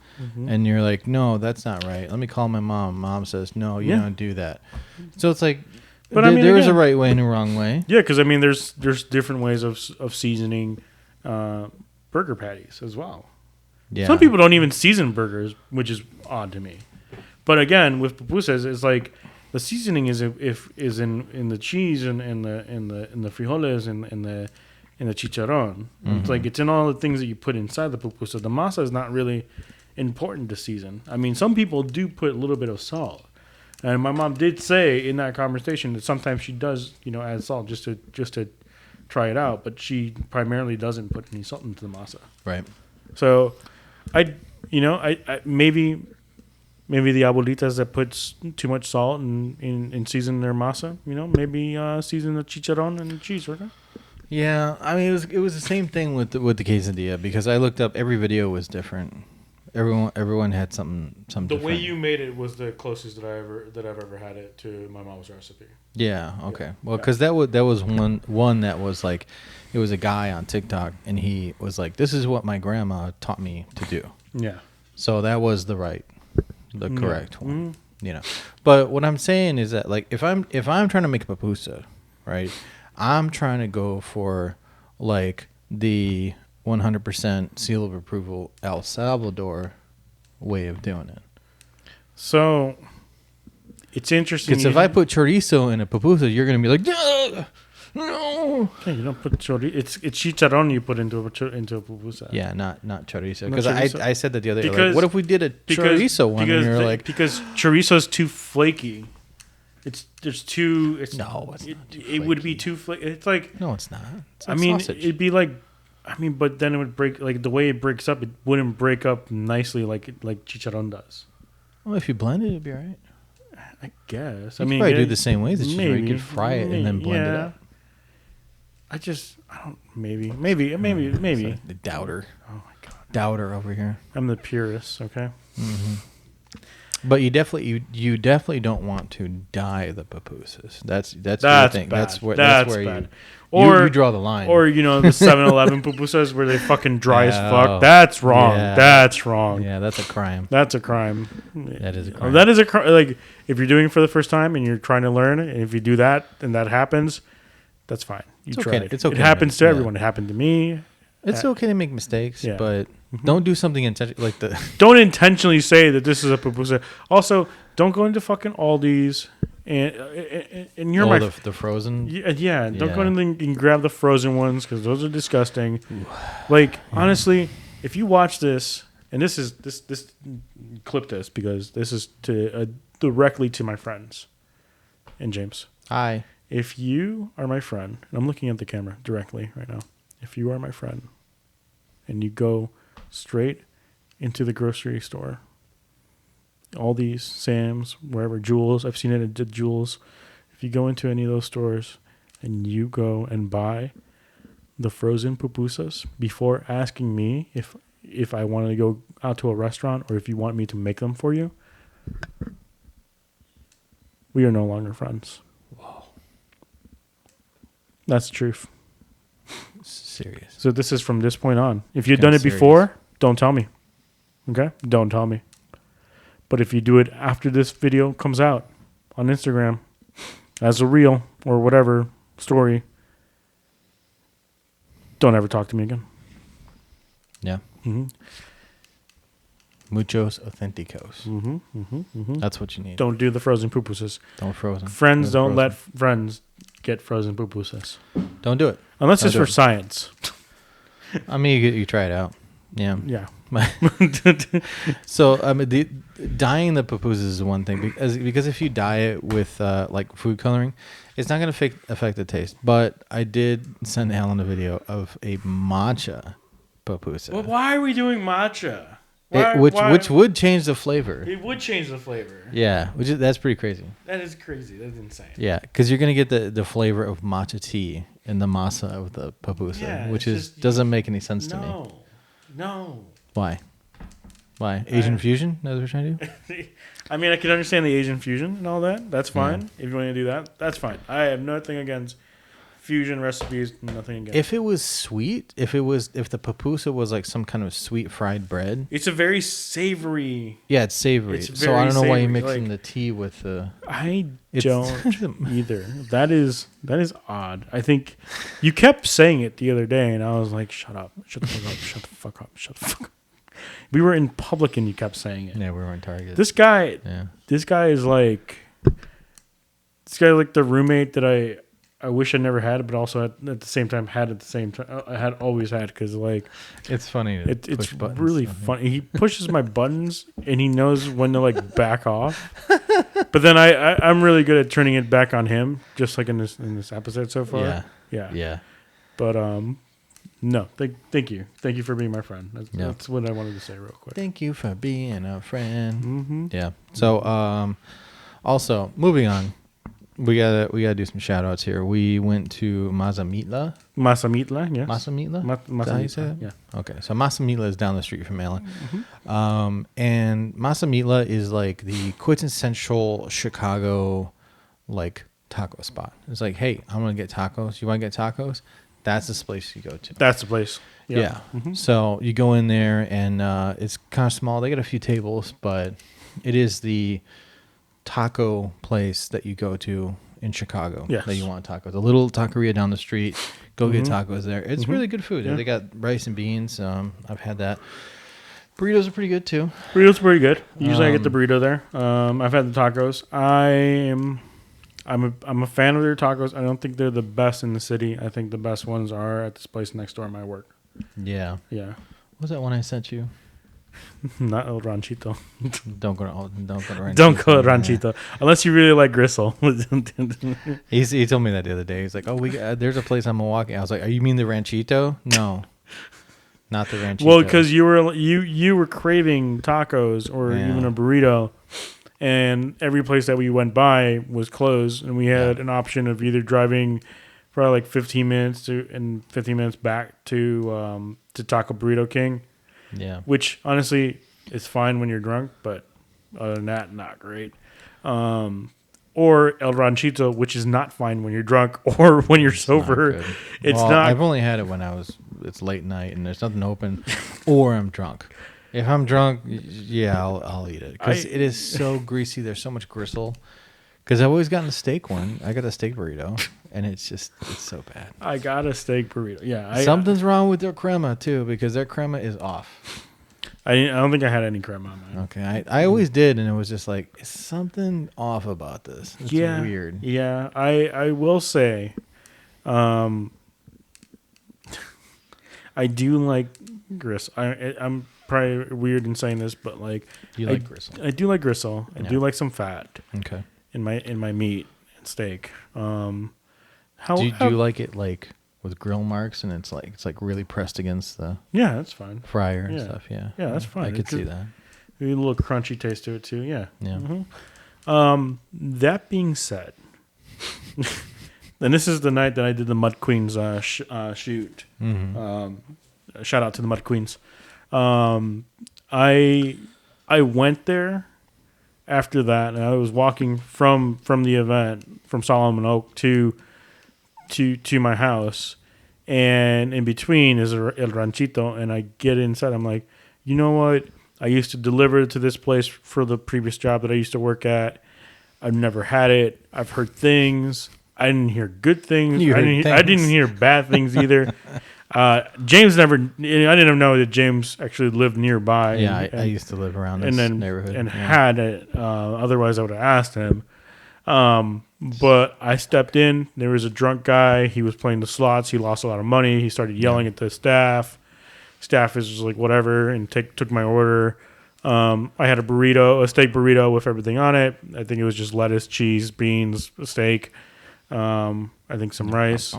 and you're like, no, that's not right. Let me call my mom. Mom says no, you don't do that. So it's like. But there is a right way and a wrong way. Yeah, because I mean, there's different ways of seasoning burger patties as well. Yeah. Some people don't even season burgers, which is odd to me. But again, with pupusas, it's like the seasoning is in the cheese and in the frijoles and in the chicharron. Mm-hmm. It's like it's in all the things that you put inside the pupusa. The masa is not really important to season. I mean, some people do put a little bit of salt. And my mom did say in that conversation that sometimes she does, add salt just to try it out, but she primarily doesn't put any salt into the masa. Right. So, I maybe the abuelitas that puts too much salt in season their masa, maybe season the chicharron and the cheese, right? Yeah, I mean it was the same thing with the quesadilla because I looked up every video was different. Everyone had something The different. way you made it was the closest that I've ever had it to my mom's recipe. Yeah. Okay. Yeah. Well, because that was one that was like, it was a guy on TikTok, and he was like, "This is what my grandma taught me to do." Yeah. So that was the correct one. Mm-hmm. You know. But what I'm saying is that, like, if I'm trying to make a pupusa, right, I'm trying to go for like the 100% seal of approval El Salvador way of doing it. So it's interesting. Because if I put chorizo in a pupusa, you're gonna be like, "Ugh, no." Yeah, you don't put chorizo. It's chicharron you put into a pupusa. Yeah, not chorizo. Not Because chorizo? I said that the other day. Because- Like, what if we did a chorizo one? And you're like, because chorizo's too flaky. It's too. It's no, it's not too It would be flaky. too flaky. It's like. No, it's not. It's I like mean, sausage. it'd be like. I mean, but then it would break. Like the way it breaks up, it wouldn't break up nicely like chicharron does. Well, if you blend it, it'd be all right. I guess. You I mean, probably do yeah, the same way that you do. You maybe, could fry it and then blend it yeah. up. I don't. Maybe. It's like the doubter. Oh my god. Doubter over here. I'm the purist. Okay. But you definitely don't want to dye the pupusas. That's the thing. bad. That's where bad. you draw the line. Or the 7-Eleven pupusas where they fucking dry as Yeah. fuck. That's wrong. Yeah. That's wrong. Yeah, that's a crime. That's a crime. That is a crime. That is a crime. Like if you're doing it for the first time and you're trying to learn, and if you do that and that happens, that's fine. You It's try. okay. It's okay It to happens make- to yeah. everyone. It happened to me. It's okay to make mistakes, Yeah. but don't do something intentional like the. Don't intentionally say that this is a pupusa. Also, don't go into fucking Aldi's and you're my the frozen. yeah. Don't go Yeah. in and grab the frozen ones because those are disgusting. Like honestly, if you watch this, and this clip this because this is to directly to my friends and James. Hi. If you are my friend, and I'm looking at the camera directly right now. If you are my friend, and you go straight into the grocery store, Aldi's, Sam's, wherever, Jewel's, I've seen it at Jewel's. If you go into any of those stores and you go and buy the frozen pupusas before asking me if I want to go out to a restaurant or if you want me to make them for you, we are no longer friends. Whoa. That's the truth. Serious. So this is from this point on. If you've Kinda done it before, don't tell me. Okay? Don't tell me. But if you do it after this video comes out on Instagram as a reel or whatever story, don't ever talk to me again. Yeah. Mm-hmm. Muchos authenticos. Mm-hmm. Mm-hmm. Mm-hmm. That's what you need. Don't do the frozen pupusas. Don't frozen. Friends don't frozen. let friends get frozen pupusas. Don't do it. Unless Don't it's do for it. science. I mean, you try it out. Yeah. Yeah. So I mean, dyeing the pupusas is one thing because if you dye it with like food coloring, it's not going to affect the taste. But I did send Alan a video of a matcha pupusa, Well, why are we doing matcha? which would change the flavor. It would change the flavor. Yeah, that's pretty crazy. That is crazy. That's insane. Yeah, because you're gonna get the flavor of matcha tea in the masa of the pupusa, Yeah, which it's just- doesn't make any sense to me. No. Why? Asian fusion? That's what we're trying to do. I mean, I can understand the Asian fusion and all that. That's fine. If you want to do that, that's fine. I have nothing against fusion recipes. Nothing against. If it was sweet, if the pupusa was like some kind of sweet fried bread, It's a very savory. yeah, it's savory. It's So I don't know why you're very mixing savory, the tea with the. I It's- don't either. That is odd. I think you kept saying it the other day, and I was like, "Shut up! Shut the fuck up! Shut the fuck up! Shut the fuck up!" We were in public, and you kept saying it. Yeah, we were on Target. This guy is like the roommate that I wish I never had, but also at the same time had at the same time I had always had because like it's funny. To it's push buttons. really funny. He pushes my buttons and he knows when to like back off. But then I'm really good at turning it back on him, just like in this episode so far. Yeah. But no, thank you for being my friend. That's what I wanted to say real quick. Thank you for being a friend. Mm-hmm. Yeah. So also moving on. We gotta do some shout outs here. We went to Mazamitla. Mazamitla, yes. Mazamitla? Is that how you say it? Yeah. Okay, so Mazamitla is down the street from Allen. And Mazamitla is like the quintessential Chicago like taco spot. It's like, hey, I'm gonna get tacos. You want to get tacos? That's the place you go to. That's the place. Yeah. So you go in there, and it's kind of small. They got a few tables, but it is the taco place that you go to in Chicago that you want tacos. A little taqueria down the street. Go get tacos there. It's really good food. Yeah. They got rice and beans. I've had that. Burritos are pretty good too. Burritos are pretty good. Usually I get the burrito there. I've had the tacos. I'm a fan of their tacos. I don't think they're the best in the city. I think the best ones are at this place next door at my work. Yeah. Yeah. What was that one I sent you? Not El Ranchito. Don't go to Ranchito. Don't go to Ranchito unless you really like gristle. He told me that the other day. He's like, "Oh, there's a place on Milwaukee." I was like, "Oh, you mean the Ranchito?" No, not the Ranchito. Well, because you were craving tacos or even a burrito, and every place that we went by was closed, and we had an option of either driving probably like 15 minutes back to Taco Burrito King. Yeah. Which honestly is fine when you're drunk, but other than that, not great. Or El Ranchito, which is not fine when you're drunk or when you're sober. It's not. I've only had it when it's late night and there's nothing open, or I'm drunk. If I'm drunk, I'll eat it because it is so greasy. There's so much gristle. Because I've always gotten the steak one. I got a steak burrito, and it's so bad. I got a steak burrito. Yeah. Something's wrong with their crema, too, because their crema is off. I don't think I had any crema on mine. Okay. I always did, and it was just like, is something off about this? It's weird. Yeah. I will say, I do like gristle. I'm probably weird in saying this, but like... You like gristle? I do like gristle. Yeah. I do like some fat. Okay. In my meat and steak. Do you like it like with grill marks and it's like really pressed against the that's fine fryer and stuff? Yeah, that's fine. I could see that. A little crunchy taste to it too. Yeah. That being said, and this is the night that I did the Mud Queens shoot. Shout out to the Mud Queens. I went there. After that, and I was walking from the event from Solomon Oak to my house, and in between is El Ranchito, and I get inside. I'm like, you know what? I used to deliver to this place for the previous job that I used to work at. I've never had it. I've heard things. I didn't hear good things. I didn't hear bad things either. James never. I didn't know that James actually lived nearby. Yeah, I used to live around this neighborhood and had it. Otherwise, I would have asked him. But I stepped in. There was a drunk guy. He was playing the slots. He lost a lot of money. He started yelling at the staff. Staff is just like whatever, and took my order. I had a steak burrito with everything on it. I think it was just lettuce, cheese, beans, a steak. I think some rice.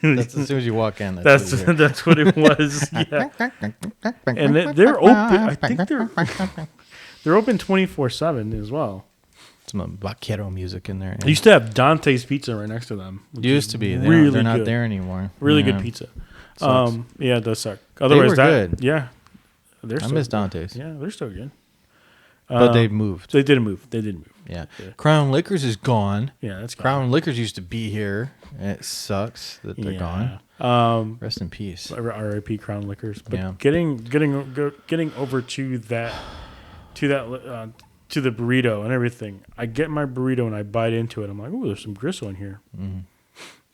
That's as soon as you walk in. That's what it was. Yeah. And they're open. I think they're open 24/7 as well. Some vaquero music in there. I used to have Dante's Pizza right next to them. Used to be. They're not there anymore. Really good pizza. It does suck. Otherwise, they were good. Yeah. I miss Dante's. Yeah, they're still good. But they've moved. They did move. Yeah. Crown Liquors is gone. Yeah, that's Crown Liquors used to be here. And it sucks that they're gone. Rest in peace. R.I.P. Crown Liquors. But getting over to that to the burrito and everything. I get my burrito and I bite into it. I'm like, ooh, there's some gristle in here.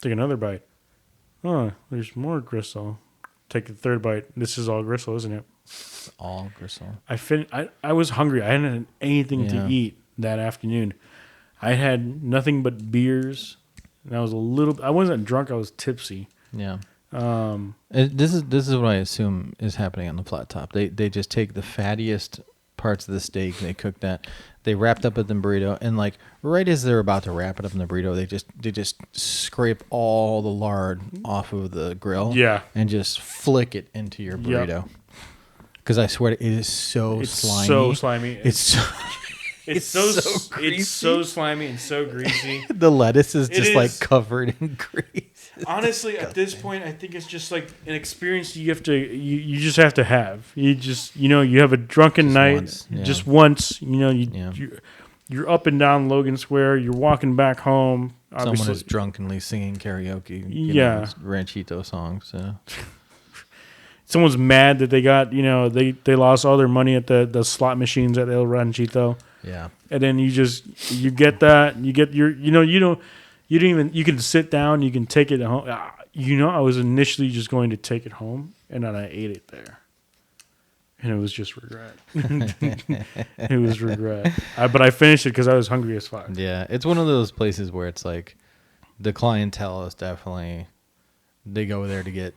Take another bite. Oh, there's more gristle. Take the third bite. This is all gristle, isn't it? It's all gristle. I was hungry. I hadn't had anything to eat that afternoon. I had nothing but beers. And I wasn't drunk. I was tipsy. Yeah. This is what I assume is happening on the flat top. They just take the fattiest parts of the steak. They cook that. They wrapped up in the burrito, and like right as they're about to wrap it up in the burrito, they just scrape all the lard off of the grill. Yeah. And just flick it into your burrito. Because I swear it is so slimy. So slimy. It's so It's so slimy and so greasy. The lettuce is just like covered in grease. Honestly, at this point, I think it's just like an experience you just have to have. You have a drunken night just once. You're up and down Logan Square. You're walking back home. Obviously. Someone is drunkenly singing karaoke. Ranchito songs. Someone's mad that they got they lost all their money at the slot machines at El Ranchito. Yeah, and then you get that you get your you can sit down, you can take it home. I was initially just going to take it home, and then I ate it there. And it was just regret. It was regret. But I finished it because I was hungry as fuck. Yeah, it's one of those places where it's like the clientele is definitely, they go there to get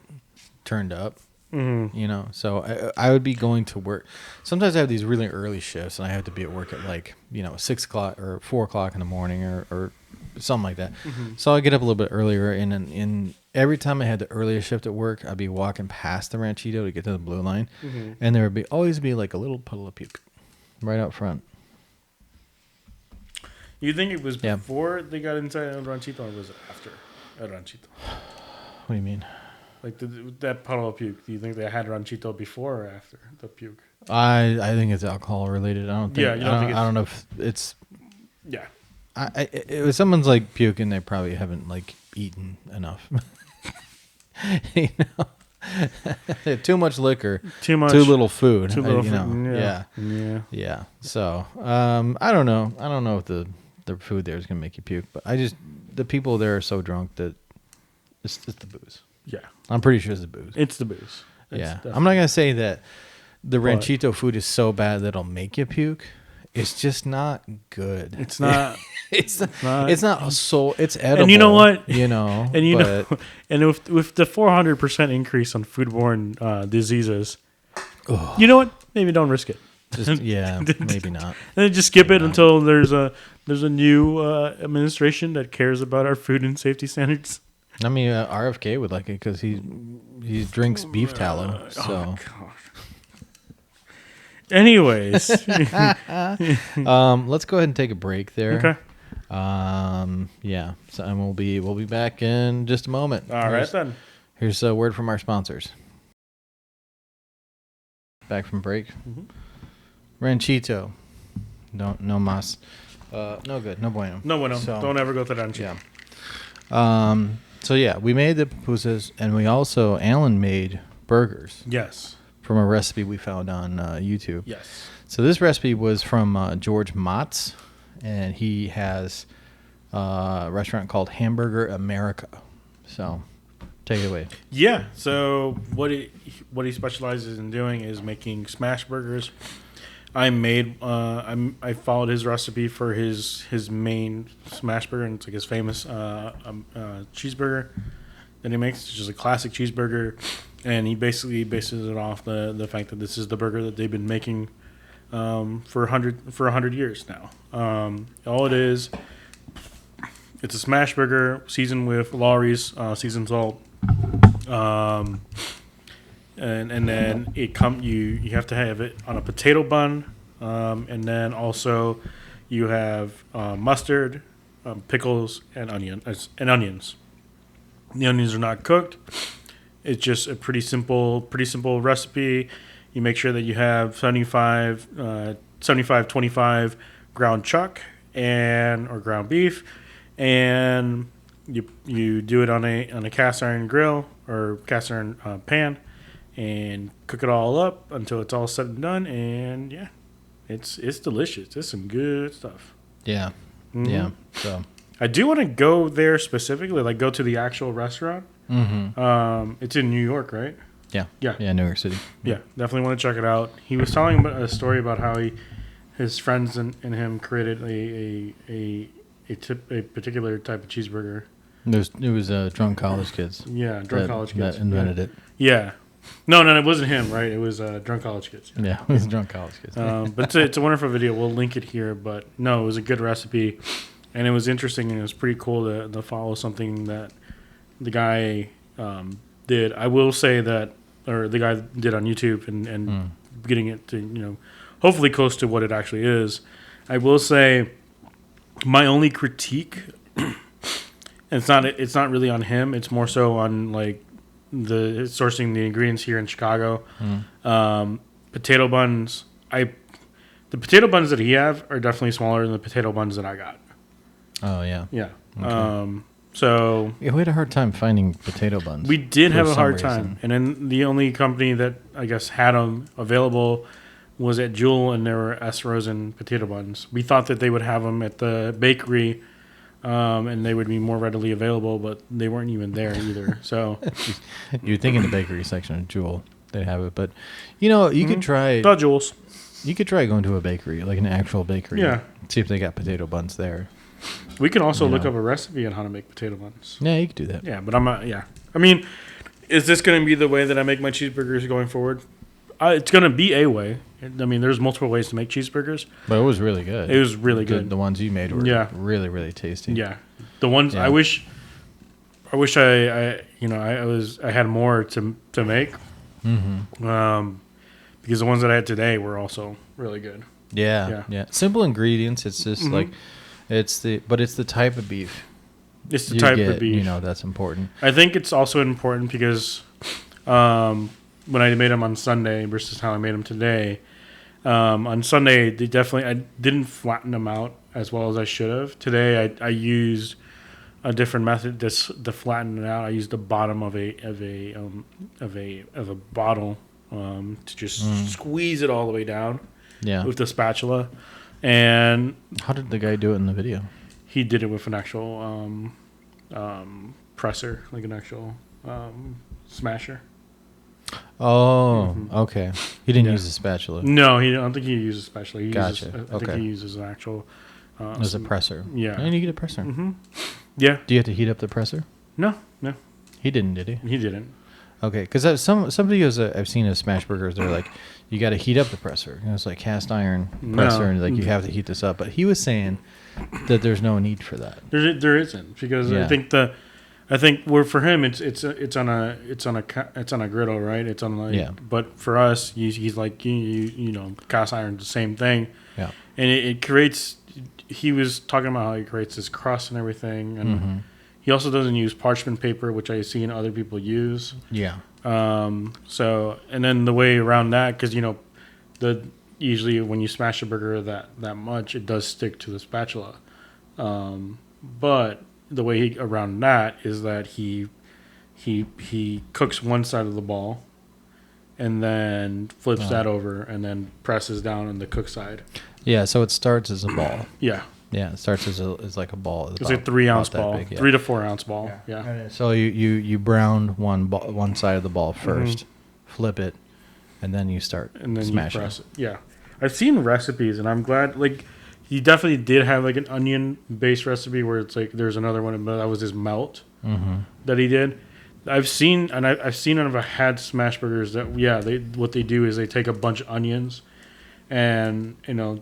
turned up. Mm-hmm. So I would be going to work. Sometimes I have these really early shifts, and I have to be at work at 6 o'clock or 4 o'clock in the morning or something like that. Mm-hmm. So I get up a little bit earlier, and every time I had the earliest shift at work, I'd be walking past the Ranchito to get to the blue line, and there would always be like a little puddle of puke right out front. You think it was before they got inside El Ranchito, or was it after El Ranchito? What do you mean? Like that puddle of puke, do you think they had Ranchito before or after the puke? I think it's alcohol related. I don't think. I don't know if it's. Yeah. If someone's like puking, they probably haven't eaten enough. Too much liquor, too little food. Too little food. Yeah. So I don't know. I don't know if the food there is gonna make you puke, but the people there are so drunk that it's the booze. Yeah, I'm pretty sure it's the booze. It's the booze. I'm not gonna say that the Ranchito food is so bad that it'll make you puke. It's just not good. It's not. It's not so. It's edible. And you know what? And with the 400% increase on foodborne diseases, you know what? Maybe don't risk it. Maybe not. And then just skip it until there's a new administration that cares about our food and safety standards. I mean, RFK would like it because he drinks beef tallow. So. Oh, gosh. Anyways, let's go ahead and take a break there. Okay. So and we'll be back in just a moment. All right then. Here's a word from our sponsors. Back from break. Mm-hmm. Ranchito, no mas, no good, no bueno. No bueno. So, don't ever go to Ranchito. Yeah. So we made the pupusas, and Alan made burgers. Yes. From a recipe we found on YouTube. Yes. So this recipe was from George Mott's, and he has a restaurant called Hamburger America. So take it away. Yeah. So what he specializes in doing is making smash burgers. I followed his recipe for his main smash burger, and it's like his famous cheeseburger that he makes. It's just a classic cheeseburger. And he basically bases it off the fact that this is the burger that they've been making for 100 years now. All it is, it's a smash burger seasoned with Lawry's seasoned salt, and then you have to have it on a potato bun, and then also you have mustard, pickles, and onions. The onions are not cooked. It's just a pretty simple recipe. You make sure that you have 75-25 ground chuck or ground beef, and you do it on a cast iron grill or cast iron pan, and cook it all up until it's all said and done. And it's delicious. It's some good stuff. Yeah, So I do want to go there specifically, go to the actual restaurant. Mm-hmm. It's in New York, right? Yeah, New York City. Yeah, definitely want to check it out. He was telling about a story about how his friends and him created a particular type of cheeseburger. It was drunk college kids. Yeah, drunk college kids that invented it. Yeah, no, it wasn't him, right? It was drunk college kids. Yeah, it was drunk college kids. But it's a wonderful video. We'll link it here. But no, it was a good recipe, and it was interesting, and it was pretty cool to follow something that the guy did. I will say that, or the guy did on YouTube, and getting it to hopefully close to what it actually is. I will say my only critique, and it's not really on him. It's more so on like the sourcing the ingredients here in Chicago. Potato buns. The potato buns that he have are definitely smaller than the potato buns that I got. Oh yeah. Yeah. Okay. So Yeah, we had a hard time finding potato buns. we did for have a some hard reason. time, and then the only company that I guess had them available was at Jewel, and there were S. Rosen potato buns. We thought that they would have them at the bakery, and they would be more readily available, but they weren't even there either. So You'd think in the bakery section of Jewel they'd have it, but you could try. the Jewels. You could try going to a bakery, like an actual bakery. Yeah. See if they got potato buns there. We can also look Yeah. up a recipe on how to make potato buns. Yeah, you could do that. Yeah, but I'm not. Yeah, I mean, is this going to be the way that I make my cheeseburgers going forward? It's going to be a way. I mean, there's multiple ways to make cheeseburgers. But it was really good. It was really The- good. The ones you made were really, really tasty. Yeah, the ones Yeah. I wish I had more to make. Mm-hmm. Because the ones that I had today were also really good. Yeah. Simple ingredients. It's just like it's the type of beef. It's the you type get, of beef. That's important. I think it's also important because when I made them on Sunday versus how I made them today, on Sunday I didn't flatten them out as well as I should have. Today I used a different method to flatten it out. I used the bottom of a bottle to just squeeze it all the way down with the spatula. And How did the guy do it in the video? he did it with an actual presser, like an actual smasher. Oh, okay. He didn't Yeah. use a spatula. No, I don't think he uses a spatula. Gotcha. I think Okay. he uses an actual. It was a presser. Yeah. And you get a presser. Yeah. Do you have to heat up the presser? No, He didn't, did he? he didn't. Okay, because some videos that I've seen of smash burgers, they're like, you got to heat up the presser. It's like cast iron presser, and like you have to heat this up. But he was saying that there's no need for that. There isn't because Yeah. I think for him it's on a griddle, right? It's on like Yeah. But for us, he's like cast iron's the same thing. Yeah. And it creates. He was talking about how he creates this crust and everything, and he also doesn't use parchment paper, which I've seen other people use. Yeah. So, and then the way around that, because usually when you smash a burger that much, it does stick to the spatula. But the way around that is that he cooks one side of the ball, and then flips that over, and then presses down on the cook side. Yeah, so it starts as a ball. Yeah. Yeah, it starts as like a ball. It's a 3 ounce about that ball, big, yeah. 3 to 4 ounce ball. Yeah. So you brown one side of the ball 1st, flip it, and then you start And then smashing. you press it. Yeah. I've seen recipes, and I'm glad, like, he definitely did have, like, an onion-based recipe where it's, like, there's another one, but that was his melt that he did. I've seen, and I've seen and I've had smash burgers that, what they do is they take a bunch of onions and,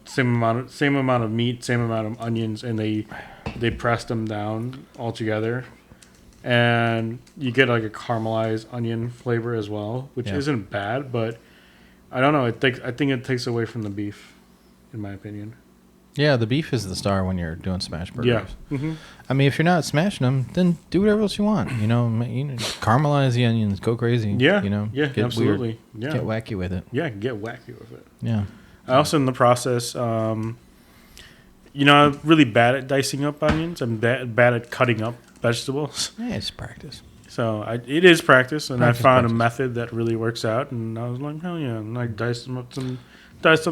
same amount of meat, same amount of onions, and they press them down all together. And you get, like, a caramelized onion flavor as well, which isn't bad, but I don't know. I think it takes away from the beef, in my opinion. Yeah, the beef is the star when you're doing smash burgers. Yeah. Mm-hmm. I mean, if you're not smashing them, then do whatever else you want. Caramelize the onions, go crazy. Yeah. Yeah, get absolutely. weird, Yeah. get wacky with it. Yeah, get wacky with it. Yeah. I also, in the process, I'm really bad at dicing up onions. I'm bad at cutting up vegetables. Yeah, it's practice. So it is practice, and I found Practice. a method that really works out, and I was like, hell yeah! And I diced up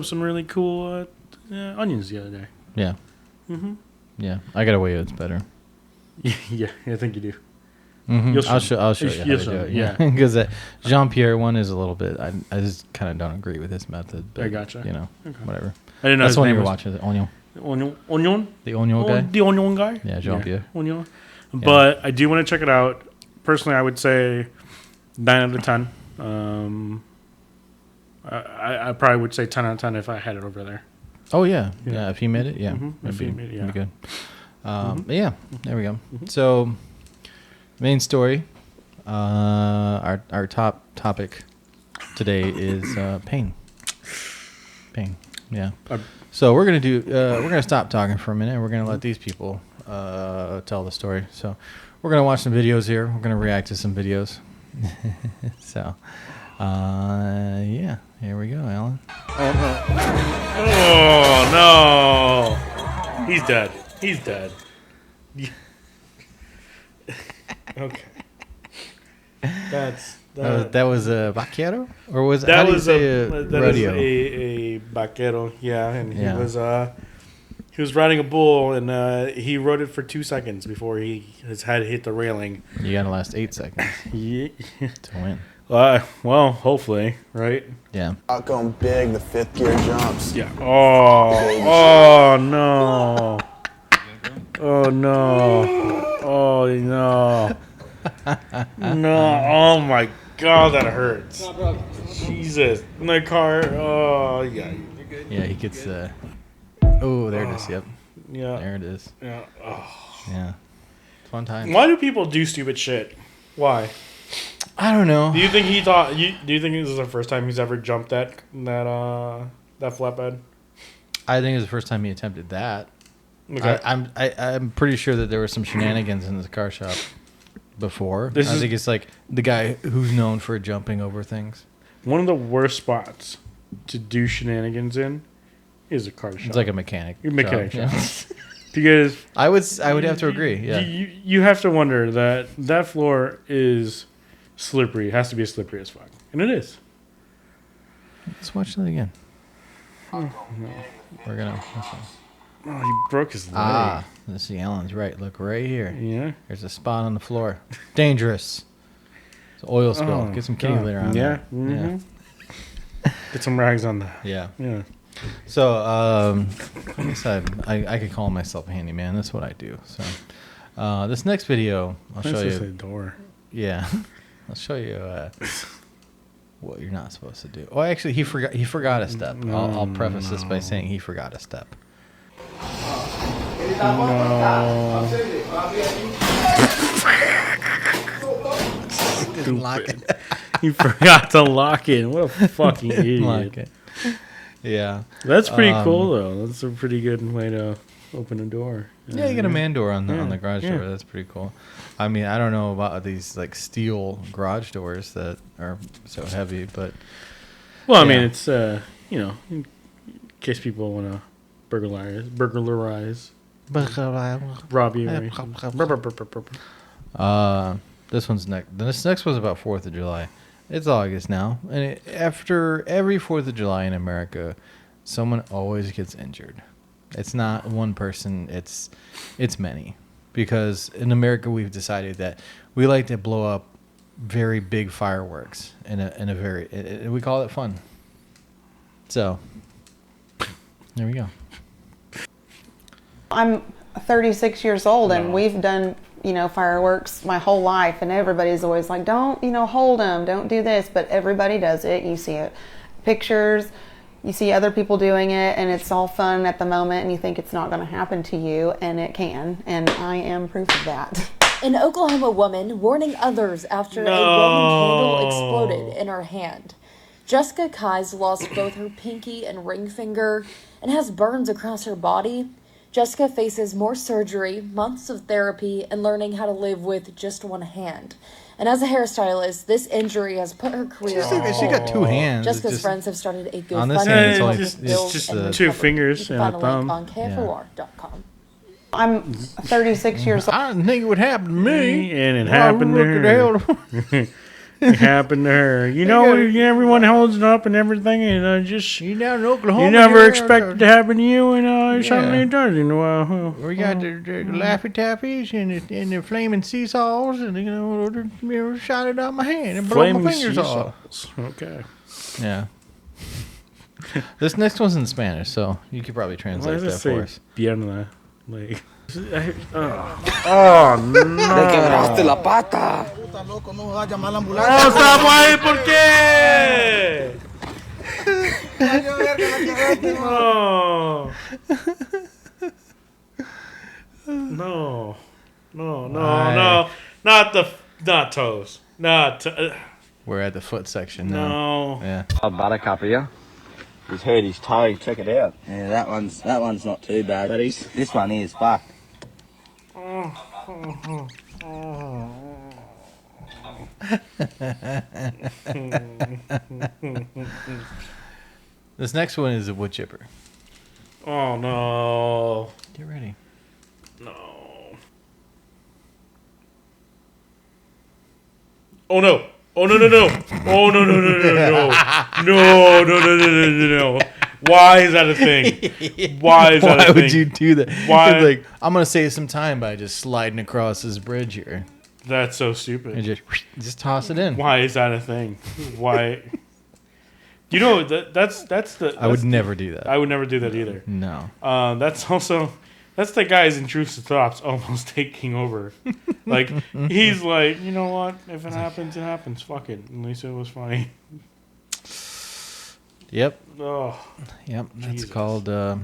some really cool onions the other day. Yeah. Yeah, I got a way it's better. Yeah, I think you do. I'll show you how to You'll do show it. me, yeah. Because Jean-Pierre one is a little bit. I just kind of don't agree with his method. But, I gotcha. Whatever. I didn't know That's his the one name you were was watching. The Onion. Onion. The Onion guy. The onion guy. Yeah, Jean-Pierre. Onion. But I do want to check it out. Personally, I would say 9 out of 10. I probably would say 10 out of 10 if I had it over there. Oh yeah. Yeah. Yeah. If he made it, yeah. If he made it, yeah. That'd be good. But yeah, there we go. So, main story. Our top topic today is pain. Pain. Yeah. So we're gonna stop talking for a minute. And we're gonna let these people tell the story. So we're gonna watch some videos here. We're gonna react to some videos. So yeah, here we go, Alan. Oh no, he's dead. He's dead. Okay. That was a vaquero, or was that how do you was say a rodeo? a vaquero, yeah, and he was riding a bull, and he rode it for 2 seconds before his head hit the railing. You gotta last 8 seconds Yeah. to win. Well, hopefully, right? Yeah. Out going big, the 5th gear jumps. Yeah. Oh no. Oh no. Oh no. No. Oh my God, that hurts. Jesus. In the car. Oh yeah. Yeah, he gets. Oh, there it is. Yep. Yeah. There it is. Yeah. Oh. Yeah. Fun time. Why do people do stupid shit? Why? I don't know. Do you think he thought? Do you think this is the first time he's ever jumped that flatbed? I think it was the first time he attempted that. Okay. I'm pretty sure that there were some shenanigans in the car shop before. I think it's like the guy who's known for jumping over things. One of the worst spots to do shenanigans in is a car shop. It's like a mechanic. Your mechanic shop. Yeah. Because I would have to agree. Yeah. You have to wonder that floor is slippery. It has to be as slippery as fuck, and it is. Let's watch that again. No. We're gonna. Oh, he broke his leg. Let's see. Alan's right. Look right here. Yeah. There's a spot on the floor. Dangerous. It's an oil spill. Oh, Get some kitty litter on yeah. that. Mm-hmm. Yeah. Get some rags on that. Yeah. Yeah. So, like I said, I could call myself a handyman. That's what I do. So, this next video, I'll show you. That's just a door. Yeah, I'll show you what you're not supposed to do. Oh, actually, he forgot a step. I'll preface this by saying he forgot a step. Didn't lock it. He forgot to lock it. What a fucking idiot. Lock it. Yeah. That's pretty cool, though. That's a pretty good way to open a door. Yeah, you get a man door on the garage door. That's pretty cool. I mean, I don't know about these like steel garage doors that are so heavy, but well, I mean, it's in case people want to burglarize, rob you. This one's next. This next was about 4th of July. It's August now, and after every 4th of July in America, someone always gets injured. It's not one person; it's many. Because in America, we've decided that we like to blow up very big fireworks in a very we call it fun. So there we go. I'm 36 years old, and we've done fireworks my whole life, and everybody's always like, don't hold them, don't do this, but everybody does it. You see it, pictures, you see other people doing it, and it's all fun at the moment, and you think it's not going to happen to you, and it can, and I am proof of that. An Oklahoma woman warning others after a Roman candle exploded in her hand. Jessica Kai's lost both her pinky and ring finger and has burns across her body. Jessica faces more surgery, months of therapy, and learning how to live with just one hand. And as a hairstylist, this injury has put her career on hold. She got 2 hands. Jessica's friends have started a GoFundMe. On this hand, it's just the 2 fingers and a thumb. On KFOR.com. I'm 36 years old. I didn't think it would happen to me, and it happened to her. It happened to her. Everyone holds it up and everything, and just you down in Oklahoma. You never expect it to happen to you, and suddenly it does. We got the Laffy Taffies and the flaming seesaws, and shot it out my hand and blew my fingers off. Okay. Yeah. This next one's in Spanish, so you could probably translate that for us. Pierna, like. Oh no! ¡Le quebraste la pata! ¡No, estamos ahí! ¿Por qué? No. No. Not toes. We're at the foot section now. No. Yeah. Baracapia. He's hurt his toe. Check it out. Yeah, that one's not too bad. But this one is fucked. This next one is a wood chipper. Oh no! Get ready. No. Oh no! Oh no! Oh no! No! Why is that a thing? Why is that a thing? Why would you do that? Why? You're like, I'm gonna save some time by just sliding across this bridge here That's so stupid. and just toss it in. Why is that a thing? Why? You know that's the. I would never do that. I would never do that either. No. That's the guy's intrusive thoughts almost taking over. Like he's like, you know what? If it happens, it happens. Fuck it. At least it was funny. Yep. Oh, Yep. That's Jesus. called I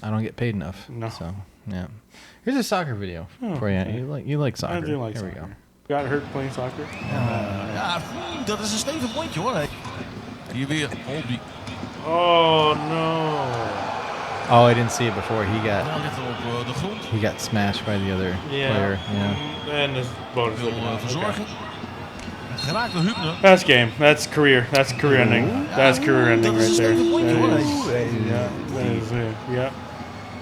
don't get paid enough. No. So yeah. Here's a soccer video for you. okay. You like soccer. I do like Here soccer. we go. Got hurt playing soccer. Dat is een stevig pontje hoor. Hier weer Holby. Oh no! Oh, I didn't see it before. He Nou ligt er op de grond. got smashed by the other player. Yeah. And this bonus. Veel verzorging. Geraakte Hübner. That's game. That's career. That's career ending. That's career ending Dat is right een there. stevig pontje hoor. That is yeah.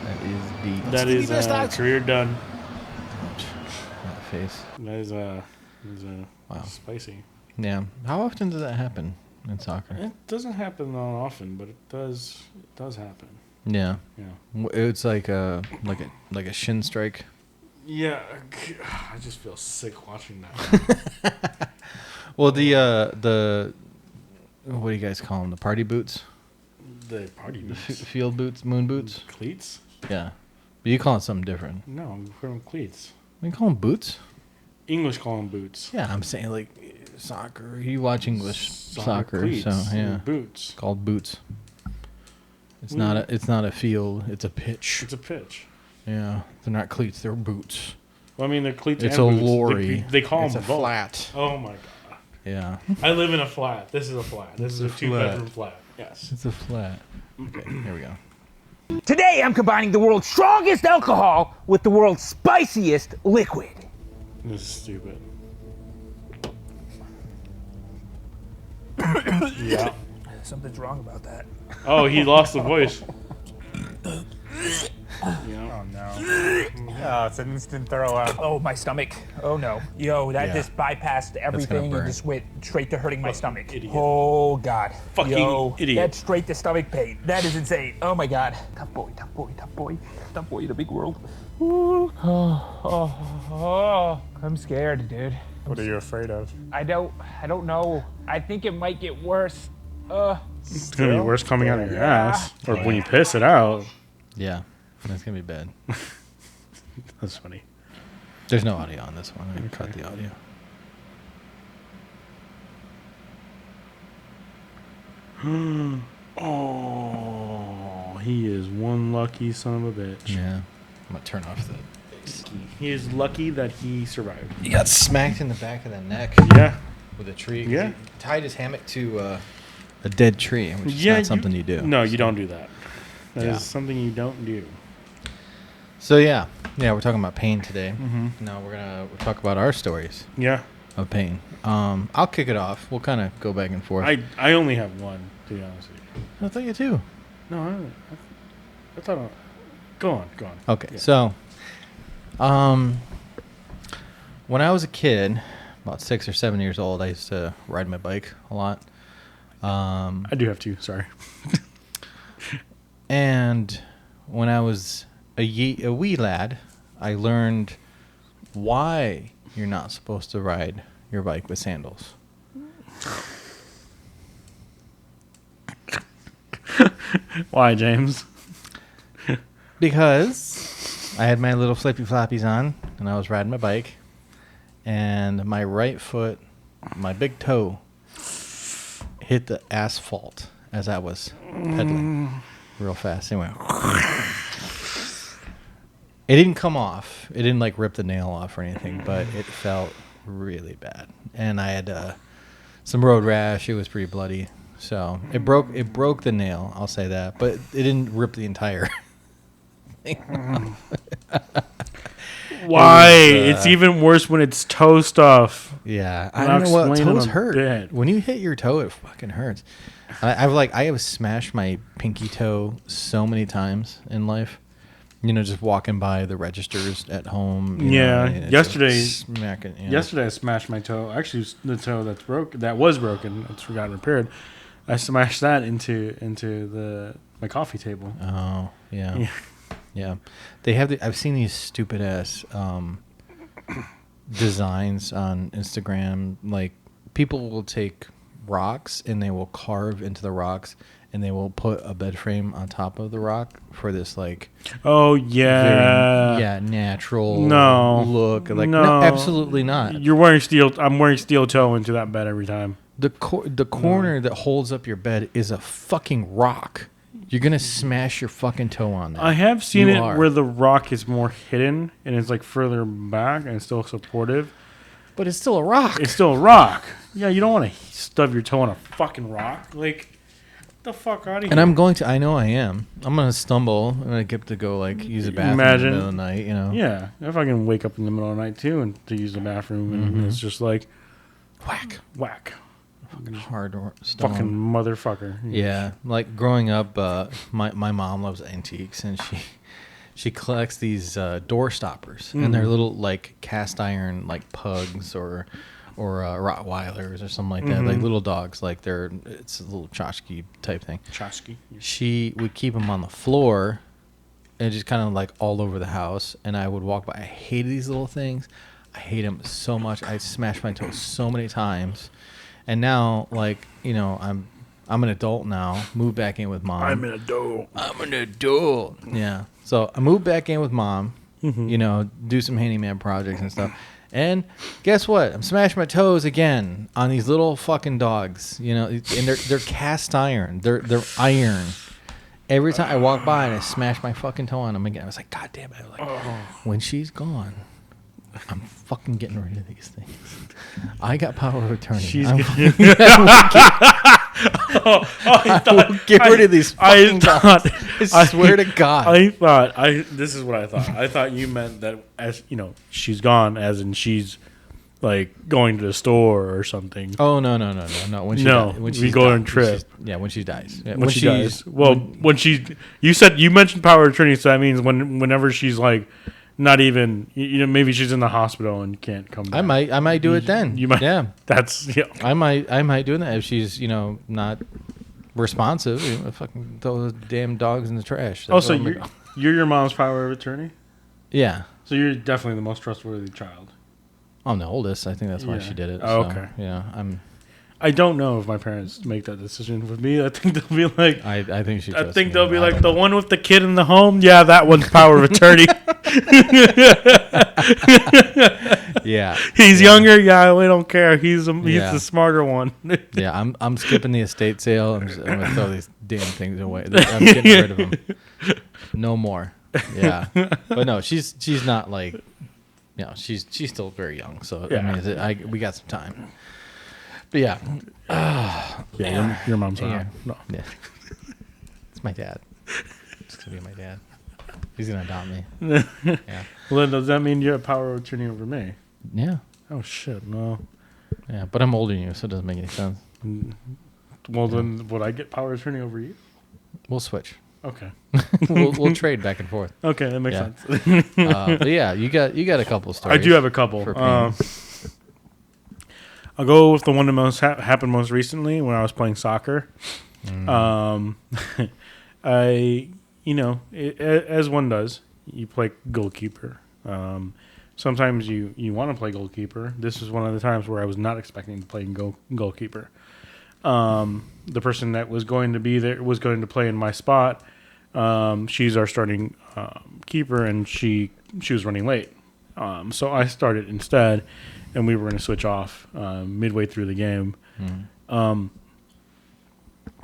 That is deep. That ziet er is best uit. career done. That face. That is Wow. spicy. Yeah. How often does that happen in soccer? It doesn't happen that often, but it does. It does happen. Yeah. Yeah. It's like a shin strike. Yeah. I just feel sick watching that. Well, the what do you guys call them? The party boots, The party the boots. field boots, moon boots. Cleats? Yeah, but you call it something different. No, we call them cleats. We call them boots. English call them boots. Yeah, I'm saying like soccer. You watch English soccer, cleats, so yeah, boots. called boots. It's not a field. It's a pitch. It's a pitch. Yeah, they're not cleats. They're boots. Well, I mean, they're cleats. It's and a boots. lorry. They call It's them a both. flat. Oh my god. Yeah, I live in a flat. This is a flat. This is a It's a 2-bedroom flat. Yes. it's a flat. Okay, here we go. Today I'm combining the world's strongest alcohol with the world's spiciest liquid. This is stupid. Yeah. Something's wrong about that. Oh, he lost the voice. Yeah. Oh no. Oh, it's an instant throw up. Oh, my stomach. Oh no. Yo, that Yeah. just bypassed everything burn. and just went straight to hurting my stomach. idiot. Oh god. Fucking Yo, idiot. that's straight to stomach pain. That is insane. Oh my god. Tough boy, tough boy, tough boy. Tough boy in the big world. Ooh. Oh, I'm scared, dude. What are you afraid of? I don't know. I think it might get worse. It's gonna be worse coming out of your ass, or when you piss it out. Yeah, that's gonna be bad. That's funny. There's no audio on this one. I'm gonna cut the audio. Oh, he is one lucky son of a bitch. Yeah, I'm gonna turn off the. He is lucky that he survived. He got smacked in the back of the neck Yeah. with a tree. 'cause Yeah. he tied his hammock to a dead tree, which is Yeah. not something you do. No, you don't do that. That is Yeah. something you don't do. So yeah, we're talking about pain today. Mm-hmm. Now we'll talk about our stories Yeah. of pain. I'll kick it off. We'll kind of go back and forth. I only have one, to be honest with you. I thought you too. No, I thought. Go on. Okay, Yeah. so, when I was a kid, about 6 or 7 years old, I used to ride my bike a lot. I do have two. Sorry. And when I was a wee lad, I learned why you're not supposed to ride your bike with sandals. Why, James? Because I had my little flippy floppies on, and I was riding my bike, and my right foot, my big toe, hit the asphalt as I was pedaling real fast. Anyway, it didn't come off. It didn't like rip the nail off or anything, but it felt really bad, and I had some road rash. It was pretty bloody. So it broke the nail. I'll say that, but it didn't rip the entire thing. Why? It's even worse when it's toe stuff. Yeah, I And don't I'll know what explain in toes a hurt. bit. When you hit your toe, it fucking hurts. I have smashed my pinky toe so many times in life. Just walking by the registers at home. Yeah, and it's yesterday- just smacking. Yesterday I smashed my toe. Actually, the toe that was broken. It's got repaired. I smashed that into my coffee table. Oh yeah, yeah. They have. I've seen these stupid ass designs on Instagram. Like people will take rocks and they will carve into the rocks and they will put a bed frame on top of the rock for this like Oh yeah, very, natural look. Like no, absolutely not. You're wearing steel. I'm wearing steel toe into that bed every time. The corner that holds up your bed is a fucking rock. You're gonna smash your fucking toe on that. I have seen You it are. where the rock is more hidden and it's like further back and still supportive. But it's still a rock. It's still a rock. Yeah, you don't want to stub your toe on a fucking rock. Like, get the fuck out of here. And I'm going to. I know I am. I'm gonna stumble. I'm gonna get to go like use a bathroom in the middle of the night. Yeah, if I can wake up in the middle of the night too and to use the bathroom, and it's just like whack. Fucking hard stone. Fucking motherfucker. Yeah, like growing up, my mom loves antiques, and she collects these door stoppers, and they're little like cast iron like pugs or Rottweilers or something like that, like little dogs. Like it's a little tchotchke type thing. Chosky. She would keep them on the floor, and just kind of like all over the house. And I would walk by. I hated these little things. I hate them so much. I smashed my toes so many times. And now, like, I'm an adult now. Moved back in with mom. I'm an adult. Yeah. So I moved back in with mom. Do some handyman projects and stuff. And guess what? I'm smashing my toes again on these little fucking dogs. And they're cast iron. They're iron. Every time I walk by and I smash my fucking toe on them again, I was like, God damn it! I was like, when she's gone, I'm fucking getting rid of these things. I got power of attorney. I will get rid of these fucking dogs. I swear to God. This is what I thought. I thought you meant that as, she's gone, as in she's like going to the store or something. Oh, no. When she go on a trip. When she dies. Yeah, when she dies. Well, you mentioned power of attorney, so that means whenever she's like, not even, maybe she's in the hospital and can't come back. I might do it then. You might. Yeah. I might do that if she's, not responsive. Fucking throw those damn dogs in the trash. Oh, so you're your mom's power of attorney? Yeah. So you're definitely the most trustworthy child. I'm the oldest. I think that's why she did it. Oh, so, okay. Yeah. I don't know if my parents make that decision with me. I think they'll be like, I think she. I think they'll be like the one with the kid in the home. Yeah, that one's power of attorney. Yeah, he's younger. Yeah, we don't care. He's the smarter one. Yeah, I'm skipping the estate sale. I'm gonna throw these damn things away. I'm getting rid of them. No more. Yeah, but no, she's not like, she's still very young. So yeah. I mean, we got some time. But yeah, your mom's not. No. Yeah, it's my dad. It's gonna be my dad. He's gonna adopt me. Yeah. Well, then does that mean you have power of attorney over me? Yeah. Oh shit, no. Yeah, but I'm older than you, so it doesn't make any sense. Well, then would I get power of attorney over you? We'll switch. Okay. we'll trade back and forth. Okay, that makes sense. But yeah, you got a couple stories. I do have a couple. I'll go with the one that happened most recently when I was playing soccer. As one does, you play goalkeeper. Sometimes you want to play goalkeeper. This was one of the times where I was not expecting to play goalkeeper. The person that was going to be there was going to play in my spot. She's our starting keeper, and she was running late. So I started instead, and we were going to switch off midway through the game.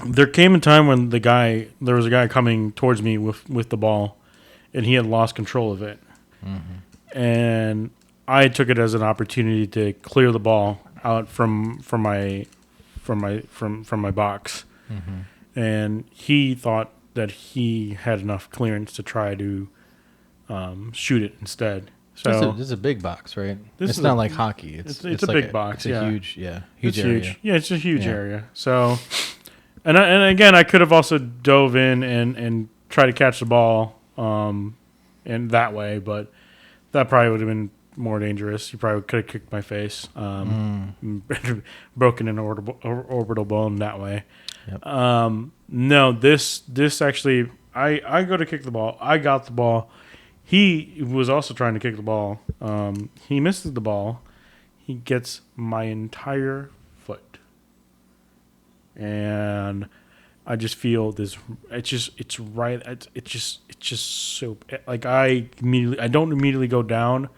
There came a time when there was a guy coming towards me with the ball, and he had lost control of it. And I took it as an opportunity to clear the ball out from my box. and he thought that he had enough clearance to try to shoot it instead. So this is a big box, right? This It's is not a- like hockey. It's a like big box, It's a yeah. huge area. Yeah, it's a huge Yeah. area. So, and again, I could have also dove in and try to catch the ball, in that way, but that probably would have been more dangerous. You probably could have kicked my face, broken an orbital bone that way. Yep. No, this actually, I go to kick the ball. I got the ball. He was also trying to kick the ball. He misses the ball. He gets my entire foot. And I just feel this. It's right. It's just so like I don't immediately go down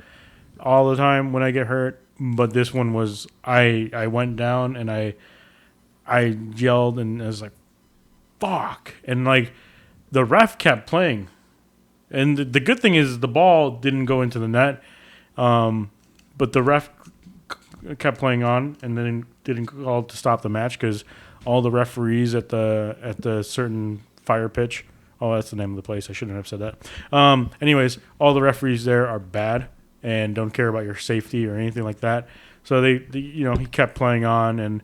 all the time when I get hurt, but this one was I went down and I yelled and I was like, "Fuck!" And like the ref kept playing, and the good thing is the ball didn't go into the net, but the ref kept playing on and then didn't call to stop the match because all the referees at the certain fire pitch. Oh, that's the name of the place. I shouldn't have said that. Anyways, all the referees there are bad and don't care about your safety or anything like that. So they he kept playing on, and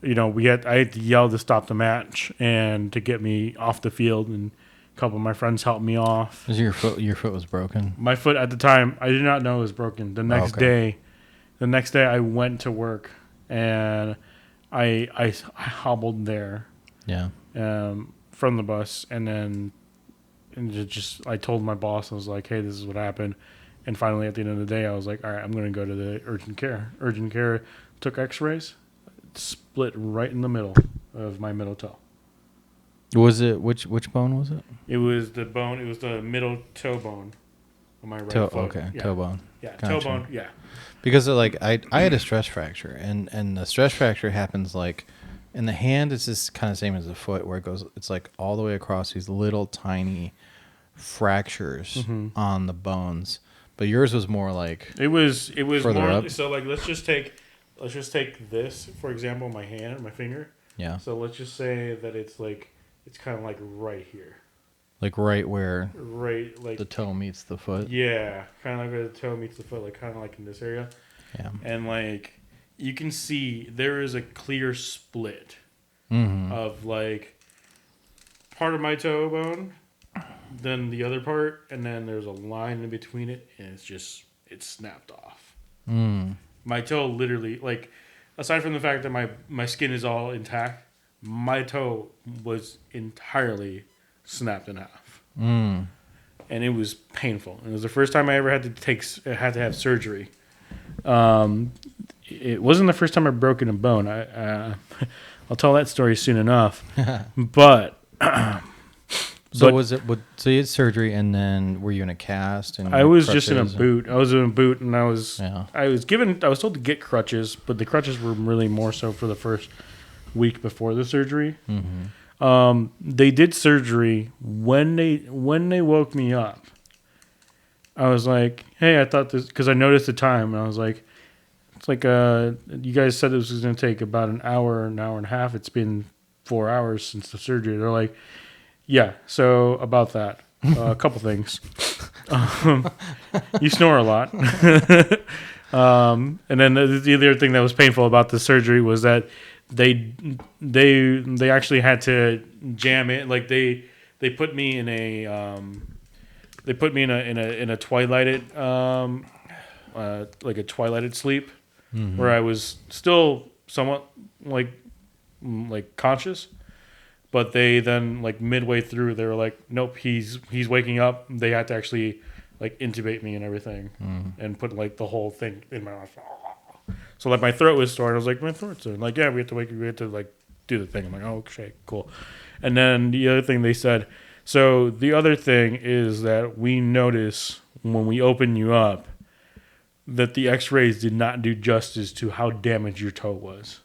I had to yell to stop the match and to get me off the field, and a couple of my friends helped me off. Was your foot was broken? My foot at the time, I did not know it was broken. The next day I went to work and I hobbled there. Yeah. From the bus, and I told my boss, I was like, hey, this is what happened. And finally, at the end of the day, I was like, all right, I'm going to go to the urgent care. Urgent care took x-rays, split right in the middle of my middle toe. Was it which bone was it? It was the bone. It was the middle toe bone on my right Toe. foot. Okay, Yeah. toe bone. Yeah, Gotcha. toe bone. Yeah. Because I had a stress fracture, and the stress fracture happens like in the hand. It's just kind of same as the foot, where it goes. It's like all the way across these little tiny fractures on the bones. But yours was more like It was further more up. so like let's just take this for example, my hand, my finger. Yeah. So let's just say that it's kind of like right here. Like right where Right like the toe meets the foot. yeah, kind of like where the toe meets the foot, like kind of like in this area. Yeah. And like you can see there is a clear split of like part of my toe bone, then the other part, and then there's a line in between it, and it's snapped off. My toe literally, like, aside from the fact that my skin is all intact, my toe was entirely snapped in half. And it was painful. It was the first time I ever had to have surgery. It wasn't the first time I've broken a bone. I'll tell that story soon enough. But So was it? So you had surgery, and then were you in a cast? And I was just in a crutches boot. I was in a boot, and I was Yeah. I was told to get crutches, but the crutches were really more so for the first week before the surgery. They did surgery when they woke me up. I was like, hey, I thought this, because I noticed the time, and I was like, it's like you guys said this was going to take about an hour and a half. It's been 4 hours since the surgery. They're like, yeah, so about that. A couple things. You snore a lot. And then the other thing that was painful about the surgery was that they actually had to jam it. Like they put me in a twilighted like a twilighted sleep where I was still somewhat like conscious. But they then, like, midway through, they were like, nope, he's waking up. They had to actually, like, intubate me and everything and put, like, the whole thing in my mouth. So, like, my throat was sore. I was like, my throat's sore. Like, yeah, we have to, like, do the thing. I'm like, oh, okay, cool. And then the other thing they said, so the other thing is that we notice when we open you up that the x-rays did not do justice to how damaged your toe was.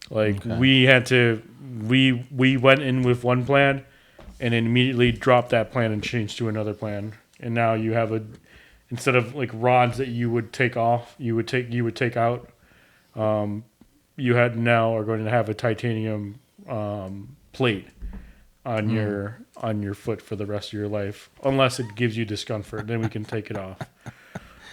Like we had to, we went in with one plan, and then immediately dropped that plan and changed to another plan. And now you have instead of like rods that you would take off, you would take out. You are going to have a titanium plate on your foot for the rest of your life, unless it gives you discomfort. Then we can take it off.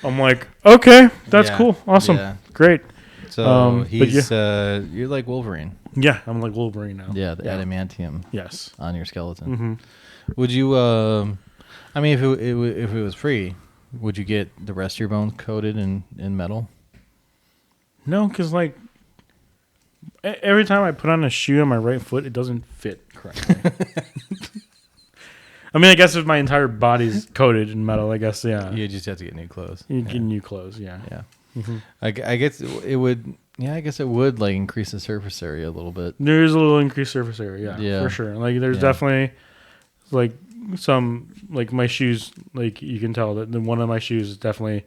I'm like, okay, that's cool, awesome, great. So but he's you're like Wolverine. Yeah, I'm like Wolverine now. Yeah, the adamantium. Yes. On your skeleton. Would you? I mean, if it was free, would you get the rest of your bones coated in metal? No, because like every time I put on a shoe on my right foot, it doesn't fit correctly. I mean, I guess if my entire body's coated in metal, I guess, yeah. You just have to get new clothes. You get new clothes, yeah. Yeah. I guess it would. Yeah, I guess it would like increase the surface area a little bit. There is a little increased surface area, yeah, for sure. Like there's definitely like some like my shoes. Like you can tell that one of my shoes is definitely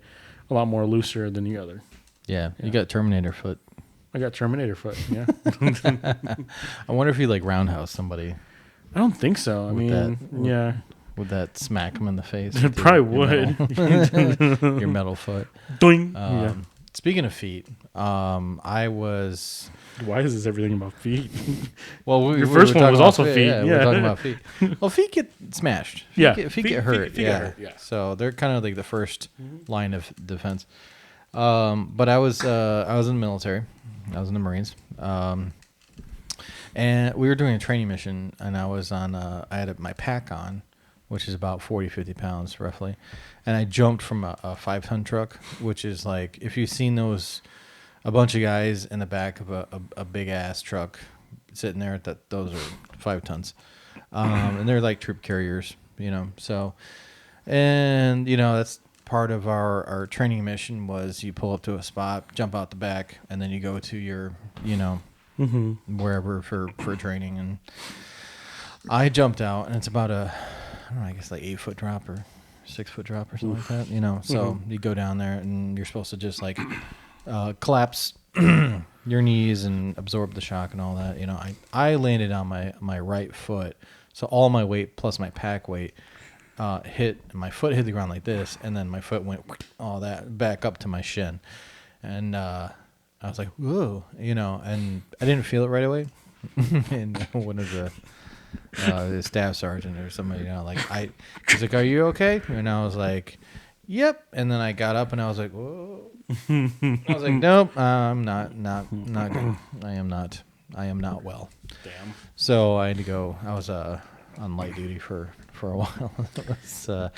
a lot more looser than the other. Yeah, you got Terminator foot. I got Terminator foot. Yeah. I wonder if you like roundhouse somebody. I don't think so. I mean, yeah. Would that smack them in the face? It probably would. Your metal foot. Doing. Speaking of feet, I was. Why is this everything about feet? Well, your first one was also feet. Yeah, we're talking about feet. Well, feet get smashed. Feet get hurt. Feet get hurt. Yeah. So they're kind of like the first line of defense. But I was in the military. I was in the Marines. And we were doing a training mission, and I was on. I had my pack on, which is about 40, 50 pounds roughly. And I jumped from a 5-ton truck, which is like, if you've seen those, a bunch of guys in the back of a big ass truck sitting there, those are 5 tons. And they're like troop carriers, so, and that's part of our training mission was you pull up to a spot, jump out the back, and then you go to your, wherever for training. And I jumped out, and it's about I don't know, I guess like 8-foot drop or 6-foot drop or something like that, So you go down there, and you're supposed to just like collapse your knees and absorb the shock and all that. I landed on my right foot, so all my weight plus my pack weight my foot hit the ground like this, and then my foot went all that back up to my shin, and I was like, whoa, and I didn't feel it right away. And one of the staff sergeant or somebody, he's like, are you okay? And I was like, yep. And then I got up and I was like, whoa. I was like, nope, I'm not good. I am not well. Damn. So I had to go. I was on light duty for a while.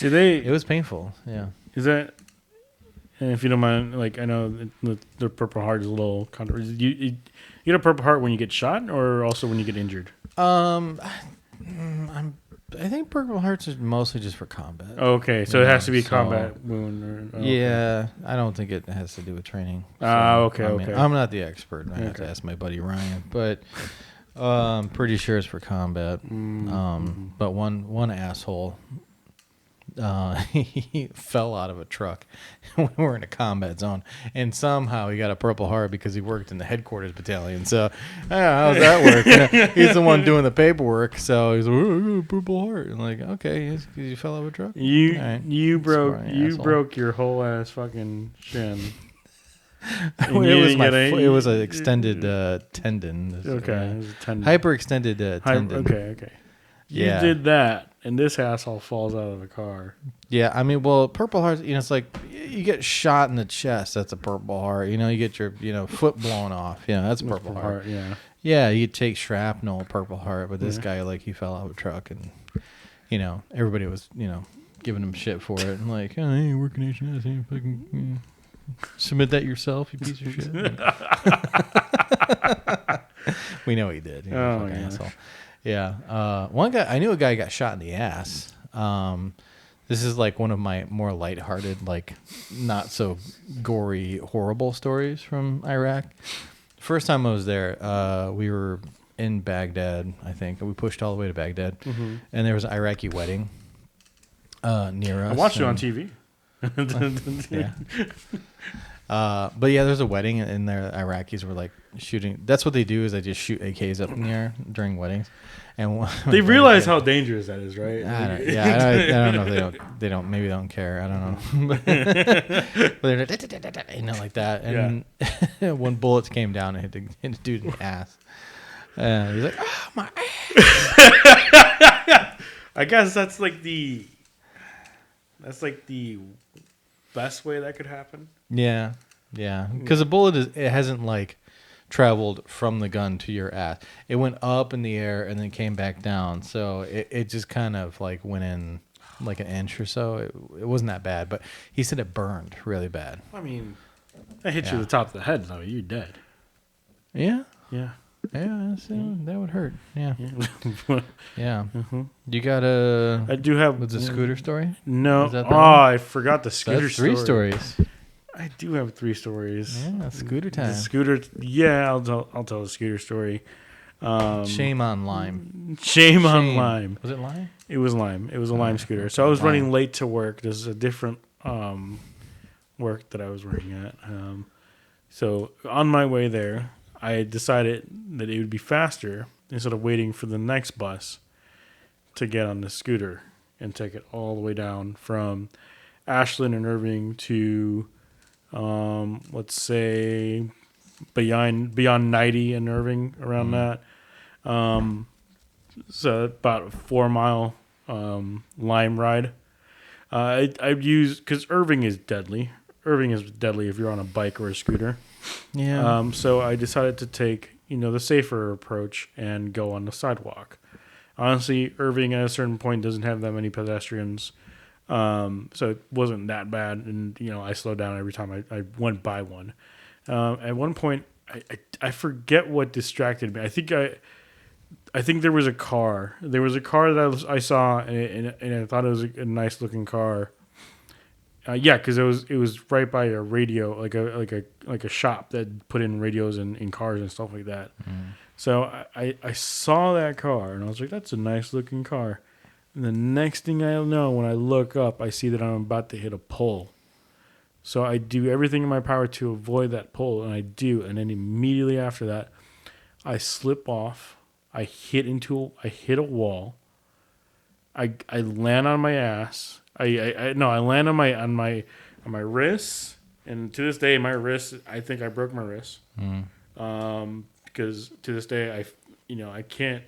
It was painful. Yeah. Is that? And if you don't mind, like I know the Purple Heart is a little controversial. You get a Purple Heart when you get shot, or also when you get injured? I think Purple Hearts is mostly just for combat. Okay, so it has to be a combat wound. Yeah, I don't think it has to do with training. Okay. I'm not the expert. I have to ask my buddy Ryan, but I'm pretty sure it's for combat. But one asshole, he fell out of a truck when we were in a combat zone, and somehow he got a Purple Heart because he worked in the headquarters battalion. So, how's that work? He's the one doing the paperwork, so he's like, oh, I got a Purple Heart. And like, okay, because you fell out of a truck. You broke your whole ass fucking shin. It was an extended tendon. Okay, it was a tendon. Hyperextended tendon. Okay. You did that, and this asshole falls out of the car. Yeah, I mean, well, Purple Heart, it's like you get shot in the chest. That's a Purple Heart. You get your, foot blown off. That's a Purple Heart. Yeah. Yeah, you take shrapnel, Purple Heart, but this guy, like, he fell out of a truck, and, everybody was, giving him shit for it. And like, oh, hey, you're working HNS, you fucking submit that yourself, you piece of shit. We know he did. Fucking asshole. Yeah. One guy, I knew a guy got shot in the ass. This is like one of my more lighthearted, like not so gory, horrible stories from Iraq. First time I was there, we were in Baghdad, I think. We pushed all the way to Baghdad. And there was an Iraqi wedding near us. I watched it on TV. Yeah. But yeah, there's a wedding, and the Iraqis were like shooting. That's what they do, is they just shoot AKs up in the air during weddings. And they realize how dangerous that is, right? I don't know if they don't. Maybe they don't care. I don't know. But they're like that. And one bullet came down and hit the dude in the ass. And he's like, oh, my. I guess that's like the best way that could happen. Yeah. Yeah. Because a bullet it hasn't like traveled from the gun to your ass. It went up in the air and then came back down. So it just kind of like went in like an inch or so. It wasn't that bad, but he said it burned really bad. I mean, that hit you in the top of the head, though. You're dead. Yeah. Yeah. Yeah, that would hurt. Yeah. Yeah. Mm-hmm. You got a... I do have... Was it a scooter story? No. Is that Oh, I forgot the scooter That's story. 3 stories. I do have 3 stories. Yeah, scooter time. The scooter... Yeah, I'll tell the scooter story. Shame on Lime. Shame on Lime. Was it Lime? It was Lime. It was a Lime scooter. So I was running late to work. This is a different work that I was working at. So on my way there, I decided that it would be faster instead of waiting for the next bus to get on the scooter and take it all the way down from Ashland and Irving to, let's say, beyond 90 and Irving, around that. So about a 4-mile Lime ride. I'd use, because Irving is deadly. Irving is deadly if you're on a bike or a scooter. Yeah. So I decided to take, the safer approach and go on the sidewalk. Honestly, Irving at a certain point doesn't have that many pedestrians. So it wasn't that bad. And, I slowed down every time I went by one. At one point, I forget what distracted me. I think there was a car. There was a car that I saw, and I thought it was a nice looking car. Because it was right by a radio, like a shop that put in radios in cars and stuff like that. So I saw that car and I was like, that's a nice looking car. And the next thing I know, when I look up, I see that I'm about to hit a pole. So I do everything in my power to avoid that pole, and I do. And then immediately after that, I slip off. I hit a wall. I land on my ass. I land on my wrists, and to this day, my wrist. I think I broke my wrist. Because to this day, I can't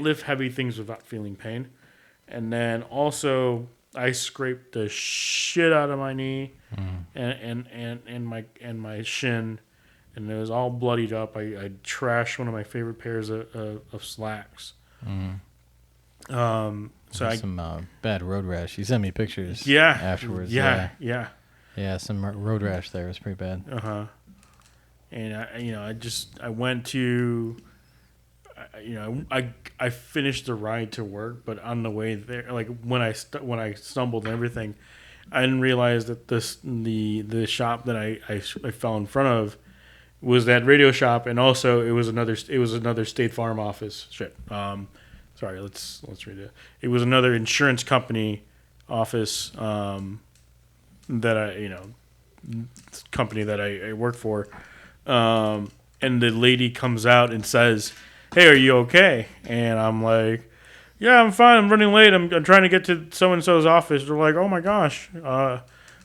lift heavy things without feeling pain. And then also, I scraped the shit out of my knee and my shin, and it was all bloodied up. I trashed one of my favorite pairs of slacks. So some bad road rash. You sent me pictures. Yeah. Afterwards. Yeah. Yeah. Some road rash there was pretty bad. And I went to, I finished the ride to work, but on the way there, like when I stumbled and everything, I didn't realize that the shop that I fell in front of was that radio shop, and also it was another State Farm office. Sorry, let's read it. It was another insurance company office that company that I work for. And the lady comes out and says, "Hey, are you okay?" And I'm like, "Yeah, I'm fine. I'm running late. I'm trying to get to so-and-so's office." They're like, "Oh my gosh,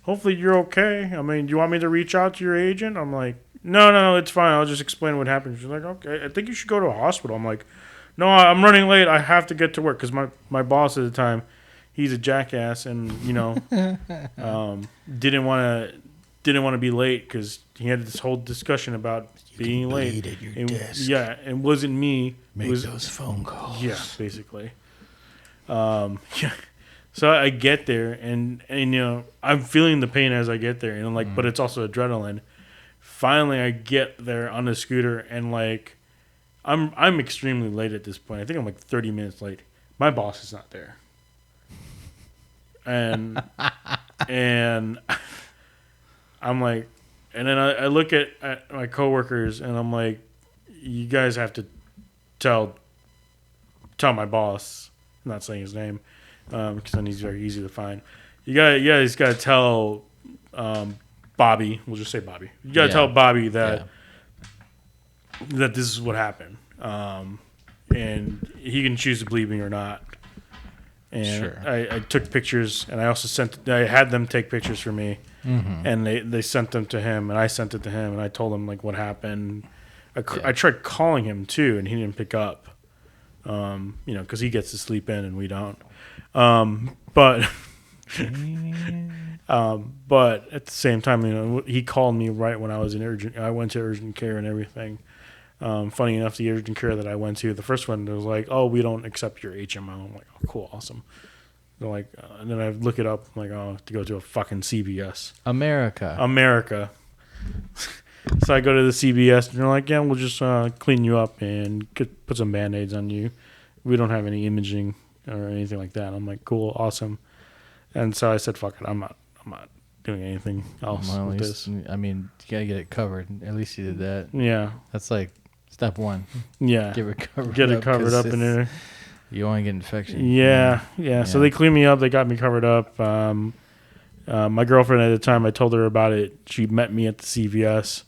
hopefully you're okay. I mean, do you want me to reach out to your agent?" I'm like, No, it's fine. I'll just explain what happened." She's like, "Okay, I think you should go to a hospital." I'm like, "No, I'm running late. I have to get to work," because my boss at the time, he's a jackass, and didn't want to be late because he had this whole discussion about being late. At your desk. Yeah, it wasn't me. Make those phone calls. Yeah, basically. Yeah. So I get there, and I'm feeling the pain as I get there, and I'm like, but it's also adrenaline. Finally, I get there on the scooter, and like, I'm extremely late at this point. I think I'm like 30 minutes late. My boss is not there, and I'm like, and then I look at my coworkers, and I'm like, you guys have to tell my boss. I'm not saying his name because then he's very easy to find. You guys got to tell Bobby. We'll just say Bobby. You got to tell Bobby that this is what happened, and he can choose to believe me or not. And Sure. I took pictures, and I also I had them take pictures for me, and they sent them to him, and I sent it to him, and I told him like what happened. I tried calling him too, and he didn't pick up. Because he gets to sleep in and we don't. But at the same time, he called me right when I was in urgent. I went to urgent care and everything. Funny enough, the urgent care that I went to, the first one, was like, "Oh, we don't accept your HMO." I'm like, "Oh, cool, awesome." They're like, and then I look it up. I'm like, "Oh, I have to go to a fucking CVS." America. So I go to the CVS, and they're like, "Yeah, we'll just clean you up and put some Band-Aids on you. We don't have any imaging or anything like that." I'm like, "Cool, awesome." And so I said, "Fuck it, I'm not doing anything else with this." I mean, you gotta get it covered. At least you did that. Yeah, that's like step one. Yeah, get it covered up in there. You want to get infection. Yeah. So they cleaned me up. They got me covered up. My girlfriend at the time, I told her about it. She met me at the CVS.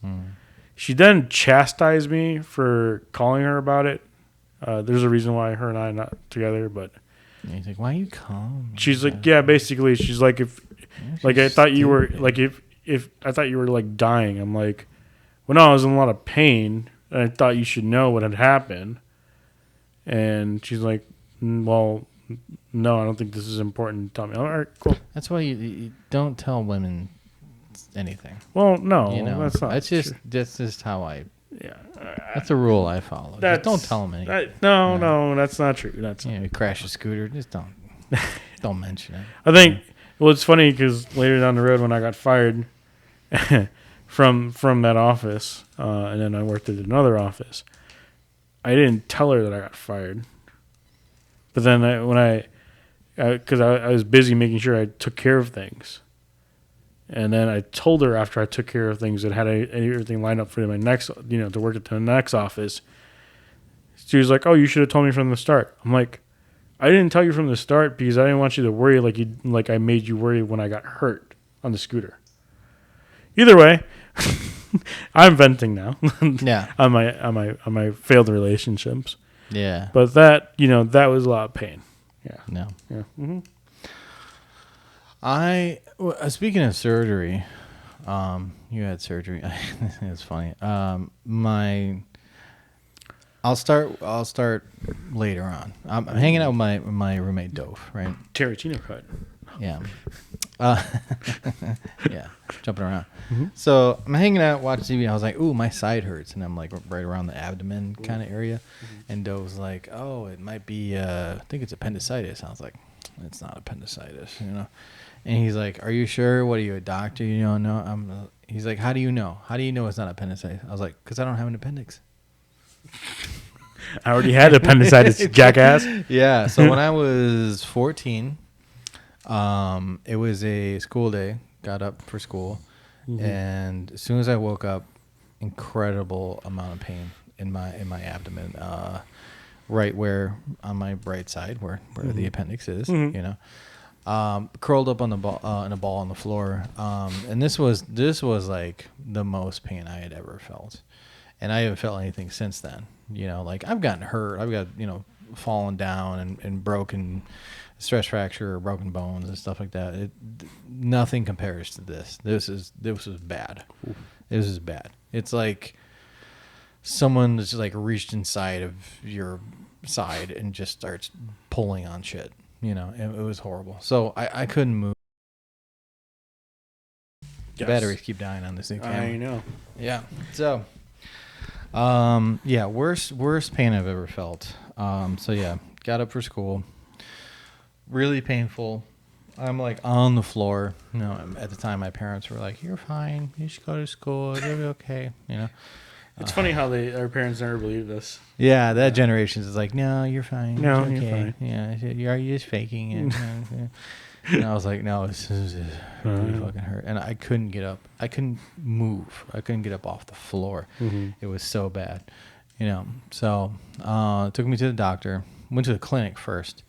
She then chastised me for calling her about it. There's a reason why her and I are not together, but he's like, "Why you calling me?" She's like, "Yeah, basically." She's like, I thought you were like, if I thought you were like dying." I'm like, "Well, no, I was in a lot of pain, and I thought you should know what had happened." And she's like, "Well, no, I don't think this is important to tell me." All right, cool. That's why you don't tell women anything. Well, no, that's not. That's just how I. Yeah, that's a rule I follow. Just don't tell them anything. No, that's not true. That's you crash a scooter. Just don't mention it. I think. Well, it's funny because later down the road when I got fired from that office, and then I worked at another office, I didn't tell her that I got fired. But then because I was busy making sure I took care of things. And then I told her after I took care of things that had everything lined up for my next, to work at the next office. She was like, "Oh, you should have told me from the start." I'm like, "I didn't tell you from the start because I didn't want you to worry like I made you worry when I got hurt on the scooter." Either way, I'm venting now. Yeah. on my failed relationships. Yeah. But that that was a lot of pain. Yeah. No. Yeah. Mm-hmm. Speaking of surgery, you had surgery. It's funny. I'll start later on. I'm hanging out with my roommate Dove, right? Tarantino cut. Yeah. Yeah, jumping around. Mm-hmm. So I'm hanging out, watching TV. I was like, "Ooh, my side hurts," and I'm like right around the abdomen kind of area. Mm-hmm. And Doe was like, "Oh, it might be. I think it's appendicitis." I was like, "It's not appendicitis, And he's like, "Are you sure? What are you, a doctor? No." He's like, "How do you know? How do you know it's not appendicitis?" I was like, "Because I don't have an appendix." I already had appendicitis, jackass. Yeah. So when I was 14. It was a school day. Got up for school, and as soon as I woke up, incredible amount of pain in my abdomen, right where on my right side where the appendix is. Curled up on the ball in a ball on the floor, and this was like the most pain I had ever felt, and I haven't felt anything since then. Like I've gotten hurt. I've got fallen down and broken. Stress fracture or broken bones and stuff like that. Nothing compares to this. This was bad. Ooh. This is bad. It's like someone that's like reached inside of your side and just starts pulling on shit. It was horrible. So I couldn't move. Yes. Batteries keep dying on this thing. I know. Yeah. So, worst pain I've ever felt. Got up for school. Really painful. I'm like on the floor. At the time my parents were like, "You're fine. You should go to school. You'll be okay." It's funny how our parents never believed us. Yeah, that generation is like, "No, you're fine. No, it's okay. You're fine. Yeah, you're just faking it." And I was like, "No, this is really fucking hurt." And I couldn't get up. I couldn't move. I couldn't get up off the floor. Mm-hmm. It was so bad. So took me to the doctor. Went to the clinic first.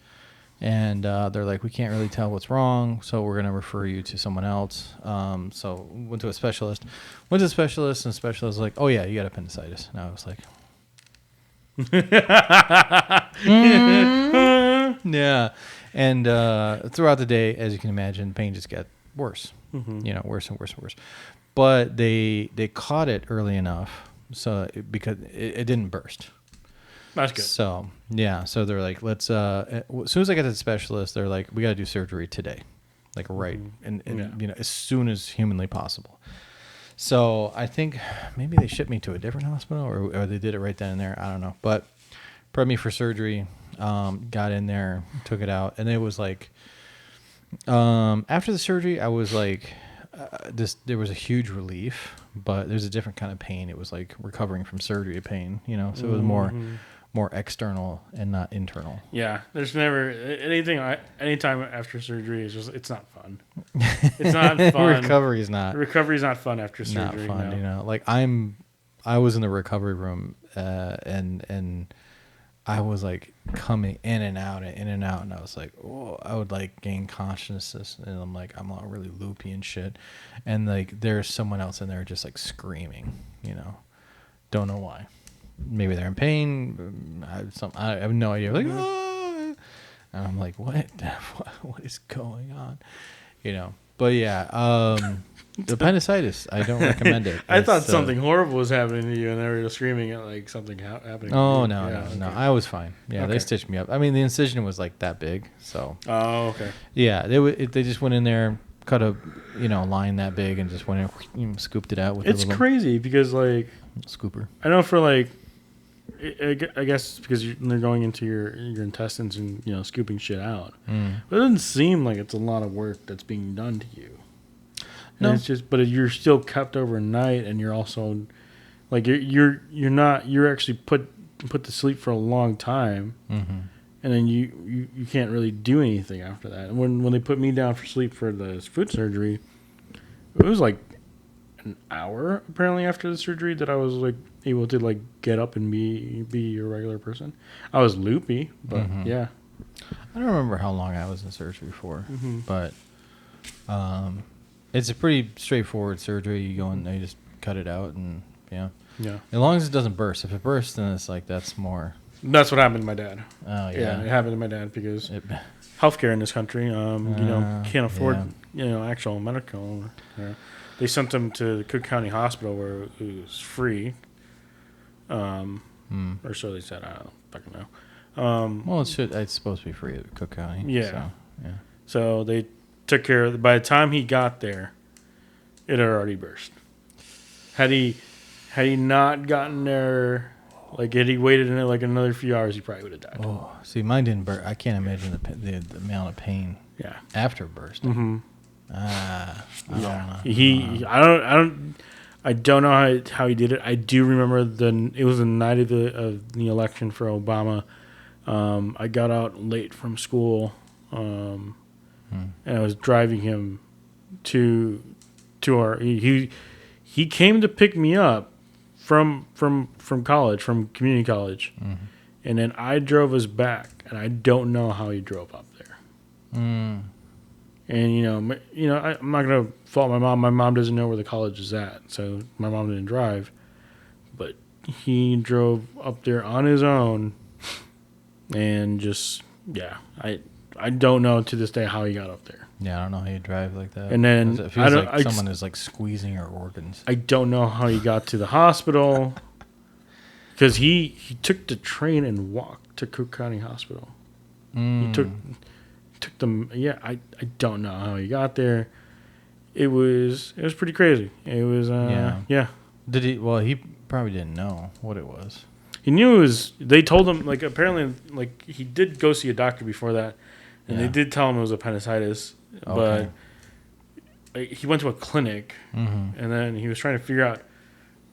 And they're like, "We can't really tell what's wrong, so we're going to refer you to someone else." So went to a specialist. And the specialist was like, "Oh, yeah, you got appendicitis." And I was like, yeah. And throughout the day, as you can imagine, pain just got worse. Mm-hmm. Worse and worse and worse. But they caught it early enough So because it didn't burst. That's good. So yeah, so they're like, let's. As soon as I got to the specialist, they're like, we got to do surgery today, like right, and as soon as humanly possible. So I think maybe they shipped me to a different hospital, or they did it right then and there. I don't know, but prepped me for surgery. Got in there, took it out, and it was like, after the surgery, I was like, there was a huge relief, but there's a different kind of pain. It was like recovering from surgery pain, so it was more external and not internal. Yeah, there's never anytime after surgery is just it's not fun. It's not fun. Recovery's not fun after surgery. Not fun, no. Like I was in the recovery room, and I was like coming in and out, and I was like, oh, I would like gain consciousness, and I'm all really loopy and shit, and like there's someone else in there just like screaming, don't know why. Maybe they're in pain. I have no idea. Like, ah! And I'm like, what is going on? But yeah, the appendicitis, I don't recommend it. I thought something horrible was happening to you, and they were screaming at like something happening. Oh to no, you. Yeah, no, okay. I was fine. Yeah, Okay. They stitched me up. I mean, the incision was like that big, so. Oh, okay. Yeah, they just went in there, cut a line that big, and just went in, scooped it out with. It's a little crazy because like scooper. I know for like. I guess because they're going into your intestines and scooping shit out, but it doesn't seem like it's a lot of work that's being done to you. No, it's just, but you're still kept overnight, and you're also like you're actually put to sleep for a long time, and then you can't really do anything after that. And when they put me down for sleep for the foot surgery, it was like an hour apparently after the surgery that I was like able to like get up and be a regular person. I was loopy, but yeah. I don't remember how long I was in surgery for, but it's a pretty straightforward surgery. You go in there, you just cut it out, and yeah. As long as it doesn't burst. If it bursts, then it's like that's more. That's what happened to my dad. Oh yeah, it happened to my dad because healthcare in this country, can't afford actual medical. They sent him to the Cook County Hospital where it was free. Or so they said. I don't fucking know. Well, it's supposed to be free at Cook County. Yeah. So, yeah. So they took care of it. By the time he got there, it had already burst. Had he not gotten there, like had he waited in it like another few hours, he probably would have died. Oh, see, mine didn't burst. I can't imagine the amount of pain. Yeah. After bursting. I don't know how he did it. I do remember it was the night of the election for Obama. I got out late from school, and I was driving him to our. He came to pick me up from college, from community college, and then I drove us back, and I don't know how he drove up there. And I'm not gonna fault my mom. My mom doesn't know where the college is at, so my mom didn't drive. But he drove up there on his own, and just I don't know to this day how he got up there. Yeah, I don't know how you drive like that. And then it feels like someone is like squeezing your organs. I don't know how he got to the hospital because he took the train and walked to Cook County Hospital. He took them. Yeah, I don't know how he got there. It was pretty crazy. It was yeah. Did he? Well, he probably didn't know what it was. He knew it was. They told him like apparently like he did go see a doctor before that, and they did tell him it was appendicitis. Okay. But he went to a clinic, and then he was trying to figure out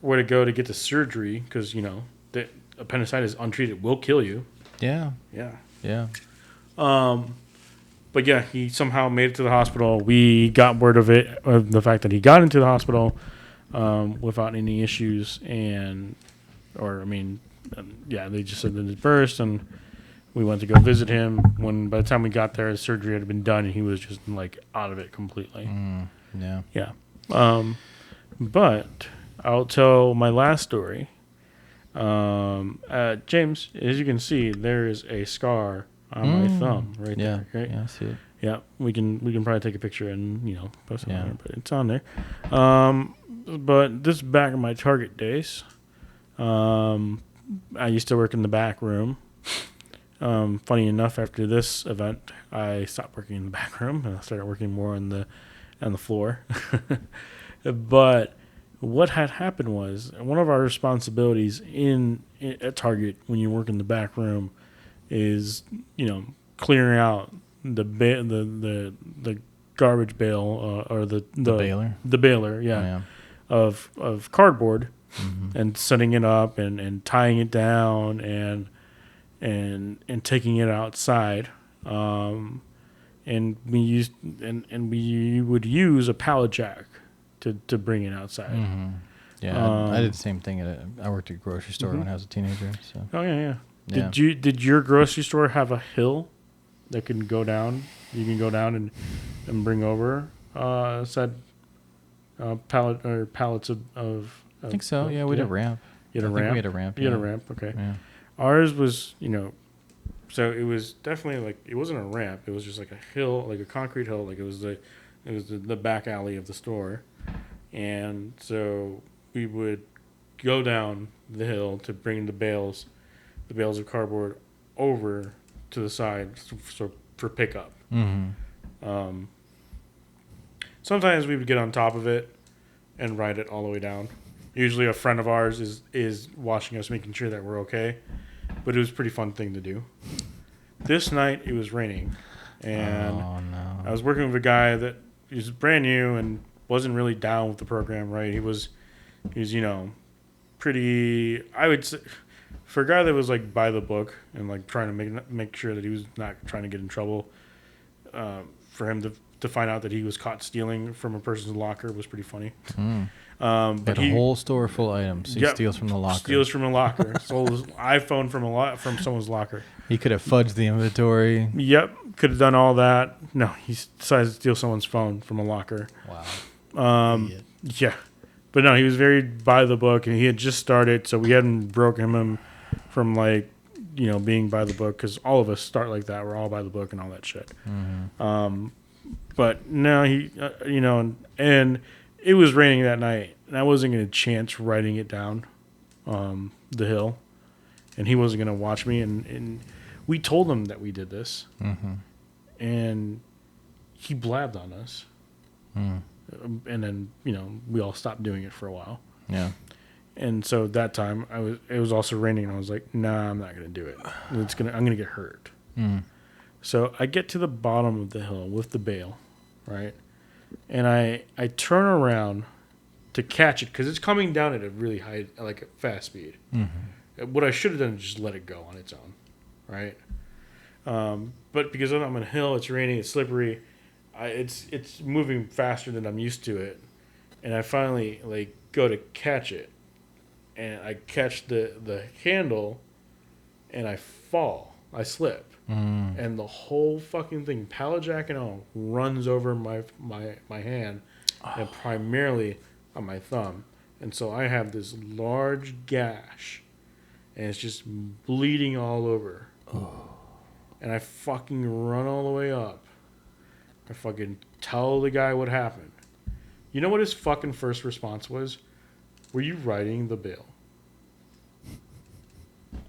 where to go to get the surgery because the appendicitis untreated will kill you. Yeah. Yeah. But yeah, he somehow made it to the hospital. We got word of it, of the fact that he got into the hospital without any issues, they just said that it burst, and we went to go visit him. When by the time we got there, his surgery had been done, and he was just like out of it completely. Yeah. But I'll tell my last story. James, as you can see, there is a scar on my thumb right there. Right? Yeah, I see it. Yeah, we can probably take a picture and post it on there, but it's on there. But this is back in my Target days. I used to work in the back room. Funny enough, after this event, I stopped working in the back room and I started working more on the floor. But what had happened was one of our responsibilities at Target when you work in the back room is, clearing out the garbage bale or the baler. The baler, Yeah. of cardboard and setting it up and tying it down and taking it outside. And we would use a pallet jack to bring it outside. Yeah, I did the same thing. I worked at a grocery store when I was a teenager. So. Oh yeah. Yeah. Did your grocery store have a hill that can go down? You can go down and bring over said pallets of. I think so. Yeah, we had a ramp. You had a I think ramp. we had a ramp. You had a yeah. ramp. Okay. Yeah. Ours was, so it was definitely like it wasn't a ramp. It was just like a hill, like a concrete hill. Like it was the back alley of the store, and so we would go down the hill to bring the bales of cardboard over to the side so for pickup. Sometimes we would get on top of it and ride it all the way down. Usually a friend of ours is watching us, making sure that we're okay. But it was a pretty fun thing to do. This night it was raining, and I was working with a guy that was brand new and wasn't really down with the program. Right, he was pretty. I would say for a guy that was like by the book and like trying to make sure that he was not trying to get in trouble. For him to find out that he was caught stealing from a person's locker was pretty funny. But a whole store full of items. He steals from the locker. Steals from a locker. Stole his iPhone from someone's locker. He could have fudged the inventory. Yep, could have done all that. No, he decided to steal someone's phone from a locker. Wow. Yeah, but no, he was very by the book, and he had just started, so we hadn't broken him from like being by the book, because all of us start like that. We're all by the book and all that shit. But no, he and it was raining that night, and I wasn't going to chance riding it down the hill, and he wasn't going to watch me. And we told him that we did this, and he blabbed on us. And then we all stopped doing it for a while. Yeah. And so that time it was also raining, and I was like, nah, I'm not going to do it. I'm going to get hurt. So I get to the bottom of the hill with the bale, right? And I turn around to catch it because it's coming down at a really high, like a fast speed. What I should have done is just let it go on its own, right? But because I'm on a hill, it's raining, it's slippery, it's moving faster than I'm used to it, and I finally like go to catch it, and I catch the handle, and I fall, I slip. And the whole fucking thing, pallet jack and all, runs over my hand, and primarily on my thumb. And so I have this large gash, and it's just bleeding all over. And I fucking run all the way up. I fucking tell the guy what happened. You know what his fucking first response was? Were you riding the bale?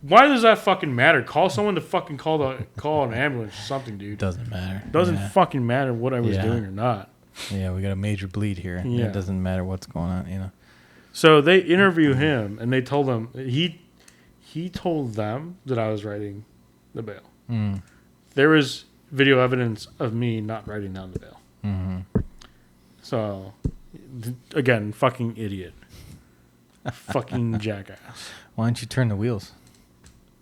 Why does that fucking matter? Call someone to fucking call an ambulance or something, dude. Doesn't matter. Doesn't fucking matter what I was doing or not. Yeah, we got a major bleed here. Yeah. It doesn't matter what's going on, So they interview him, and they told him he told them that I was riding the bale. There was video evidence of me not riding down the bale. So again, fucking idiot, fucking jackass. Why don't you turn the wheels?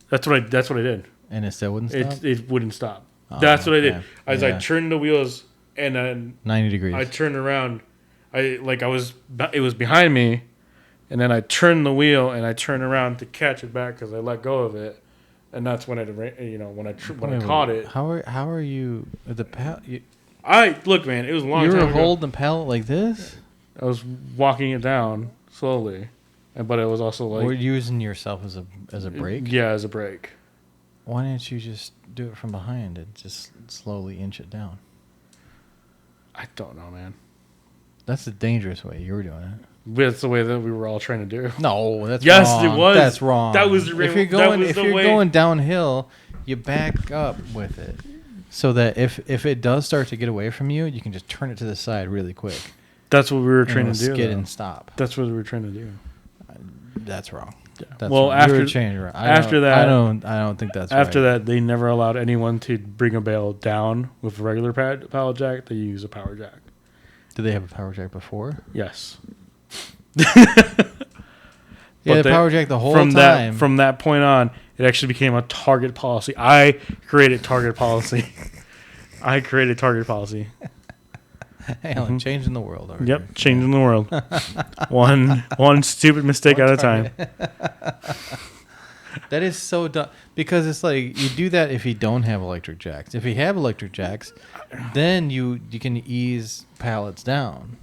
That's what I did. And it still wouldn't stop? It wouldn't stop. That's what I did. Okay. I turned the wheels, and then 90 degrees. I turned around. It was behind me, and then I turned the wheel and I turned around to catch it back because I let go of it, and that's when I caught it. How are you the Look, man, it was a long time ago. You were holding the pallet like this? I was walking it down slowly, but it was also like... Were you using yourself as a brake? Yeah, as a brake. Why didn't you just do it from behind and just slowly inch it down? I don't know, man. That's the dangerous way you were doing it. That's the way that we were all trying to do. No, that's Yes, wrong. it was. That's wrong. That was the if you're that going was if the you're way. going downhill, you back up with it, so that if it does start to get away from you, you can just turn it to the side really quick. That's what we were trying to do. Skid though. and stop. That's what we were trying to do. That's wrong. Yeah. That's Well, wrong. after You were changing it. I don't think that's after right. that. They never allowed anyone to bring a bale down with a regular pallet jack. They use a power jack. Did they have a power jack before? Yes. Yeah, But the power jack the whole from time. From that point on, it actually became a target policy. I created target policy. I created target policy. Alan, changing the world. Over Yep, here. changing the world. one stupid mistake at a time. That is so dumb because it's like you do that if you don't have electric jacks. If you have electric jacks, then you can ease pallets down.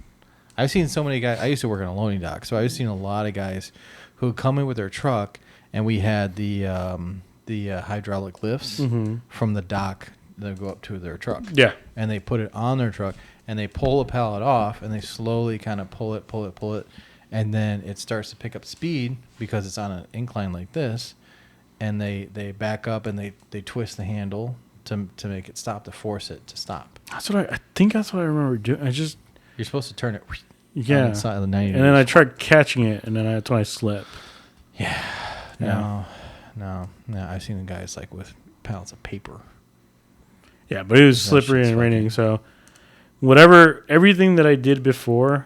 I've seen so many guys. I used to work on a loading dock, so I've seen a lot of guys who would come in with their truck, and we had the hydraulic lifts from the dock that go up to their truck. Yeah. And they put it on their truck, and they pull the pallet off, and they slowly kind of pull it, and then it starts to pick up speed because it's on an incline like this, and they back up and they twist the handle to make it stop, to force it to stop. That's what I think. That's what I remember doing. You're supposed to turn it. Yeah. On the side of the 90 and then I degrees. tried catching it, and then that's when I slipped. Yeah. Yeah. No. I've seen the guys like with pallets of paper. Yeah, but it was That slippery shit's and raining, so everything that I did before.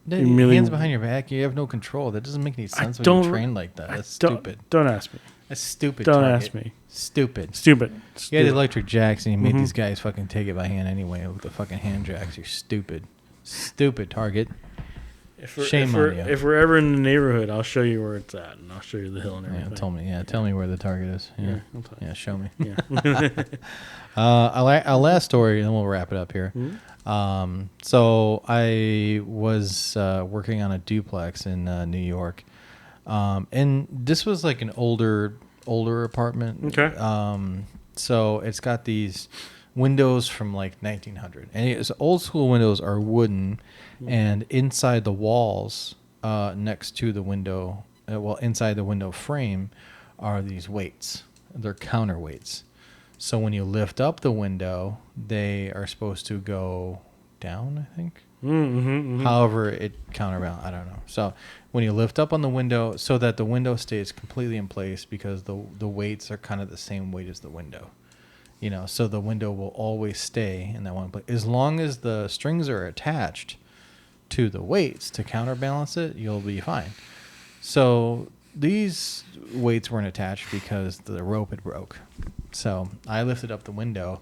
Hands behind your back, you have no control. That doesn't make any sense when you train like that. That's stupid. Don't ask me. That's stupid. Don't Target. ask me. Stupid. Stupid. You had the electric jacks, and you made these guys fucking take it by hand anyway with the fucking hand jacks. You're stupid. Stupid, Target. Shame on you. If we're ever in the neighborhood, I'll show you where it's at, and I'll show you the hill and everything. Tell me where the Target is. Yeah, I'll tell you. yeah, show me. Yeah. Our last story, and then we'll wrap it up here. So I was working on a duplex in New York, and this was like an older apartment. Okay. So it's got these windows from like 1900, and it's old school windows are wooden, and inside the walls, next to the window, inside the window frame, are these weights. They're counterweights. So when you lift up the window, they are supposed to go down, I think. However, it counterbalance. I don't know. So when you lift up on the window, so that the window stays completely in place, because the weights are kind of the same weight as the window. You know, so the window will always stay in that one place. As long as the strings are attached to the weights to counterbalance it, you'll be fine. So these weights weren't attached because the rope had broke. So I lifted up the window,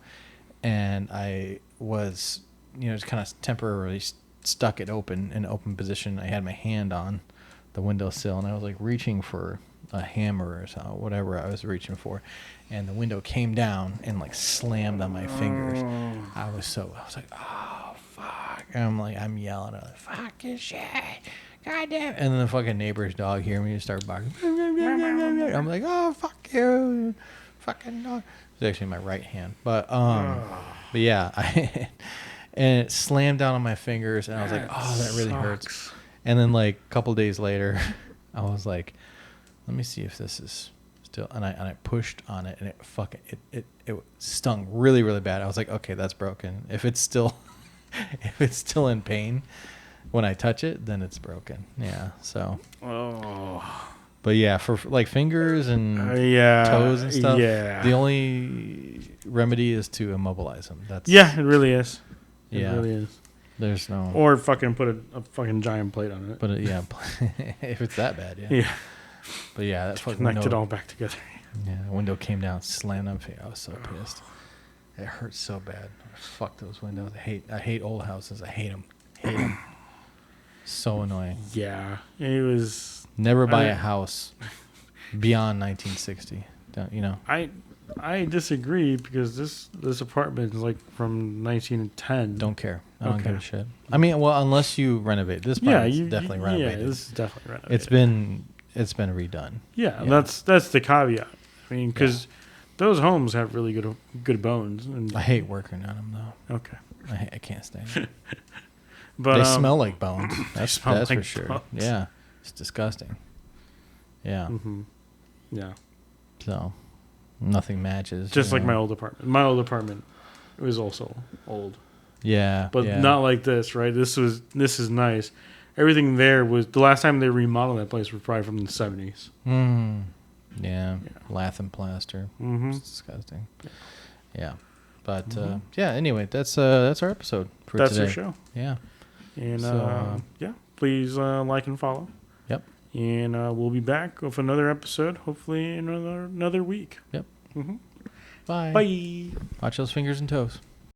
and I was, just kind of temporarily stuck it open in open position. I had my hand on the windowsill, and I was like reaching for a hammer or something, whatever I was reaching for, and the window came down and like slammed on my fingers. I was like, oh fuck! And I'm yelling, fuck this shit, goddamn! And then the fucking neighbor's dog hear me and start barking. I'm like, oh fuck you, fucking dog. It's actually my right hand, but yeah, and it slammed down on my fingers, and I was like, oh, that really hurts. And then like a couple days later, I was like, let me see if this is still, and I pushed on it, and it stung really, really bad. I was like, okay, that's broken. If it's still in pain when I touch it, then it's broken. Yeah. So. Oh. But yeah, for like fingers and toes and stuff. Yeah. The only remedy is to immobilize them. It really is. It Yeah. really is. There's no. Or fucking put a fucking giant plate on it. But if it's that bad, yeah. Yeah. But yeah, that fucking connect it window, all back together. Yeah, the window came down, slammed on my face. I was so pissed. It hurt so bad. Fuck those windows. I hate old houses. I hate them. Hate them. So annoying. Yeah, it was. Never buy a house beyond 1960. I disagree, because this apartment is like from 1910. Don't care. I don't give a shit. I mean, well, unless you renovate. This part is definitely renovated. Yeah, this is definitely renovated. It's been redone. Yeah, that's the caveat. I mean, because those homes have really good bones. And I hate working on them though. Okay. I can't stand it. But they smell like bones. That's smell for like sure. bones. Yeah, it's disgusting. Yeah. Yeah. So nothing matches. Just you like know. my old apartment. My old apartment was also old, Yeah, but yeah. not like this, right? This is nice. Everything there was the last time they remodeled that place was probably from the 70s. Yeah, lath and plaster. It's disgusting. Yeah, but yeah. Anyway, that's our episode for That's today. our show. Yeah. And So, yeah, please like and follow. Yep. And we'll be back with another episode, hopefully in another week. Yep. Bye. Bye. Watch those fingers and toes.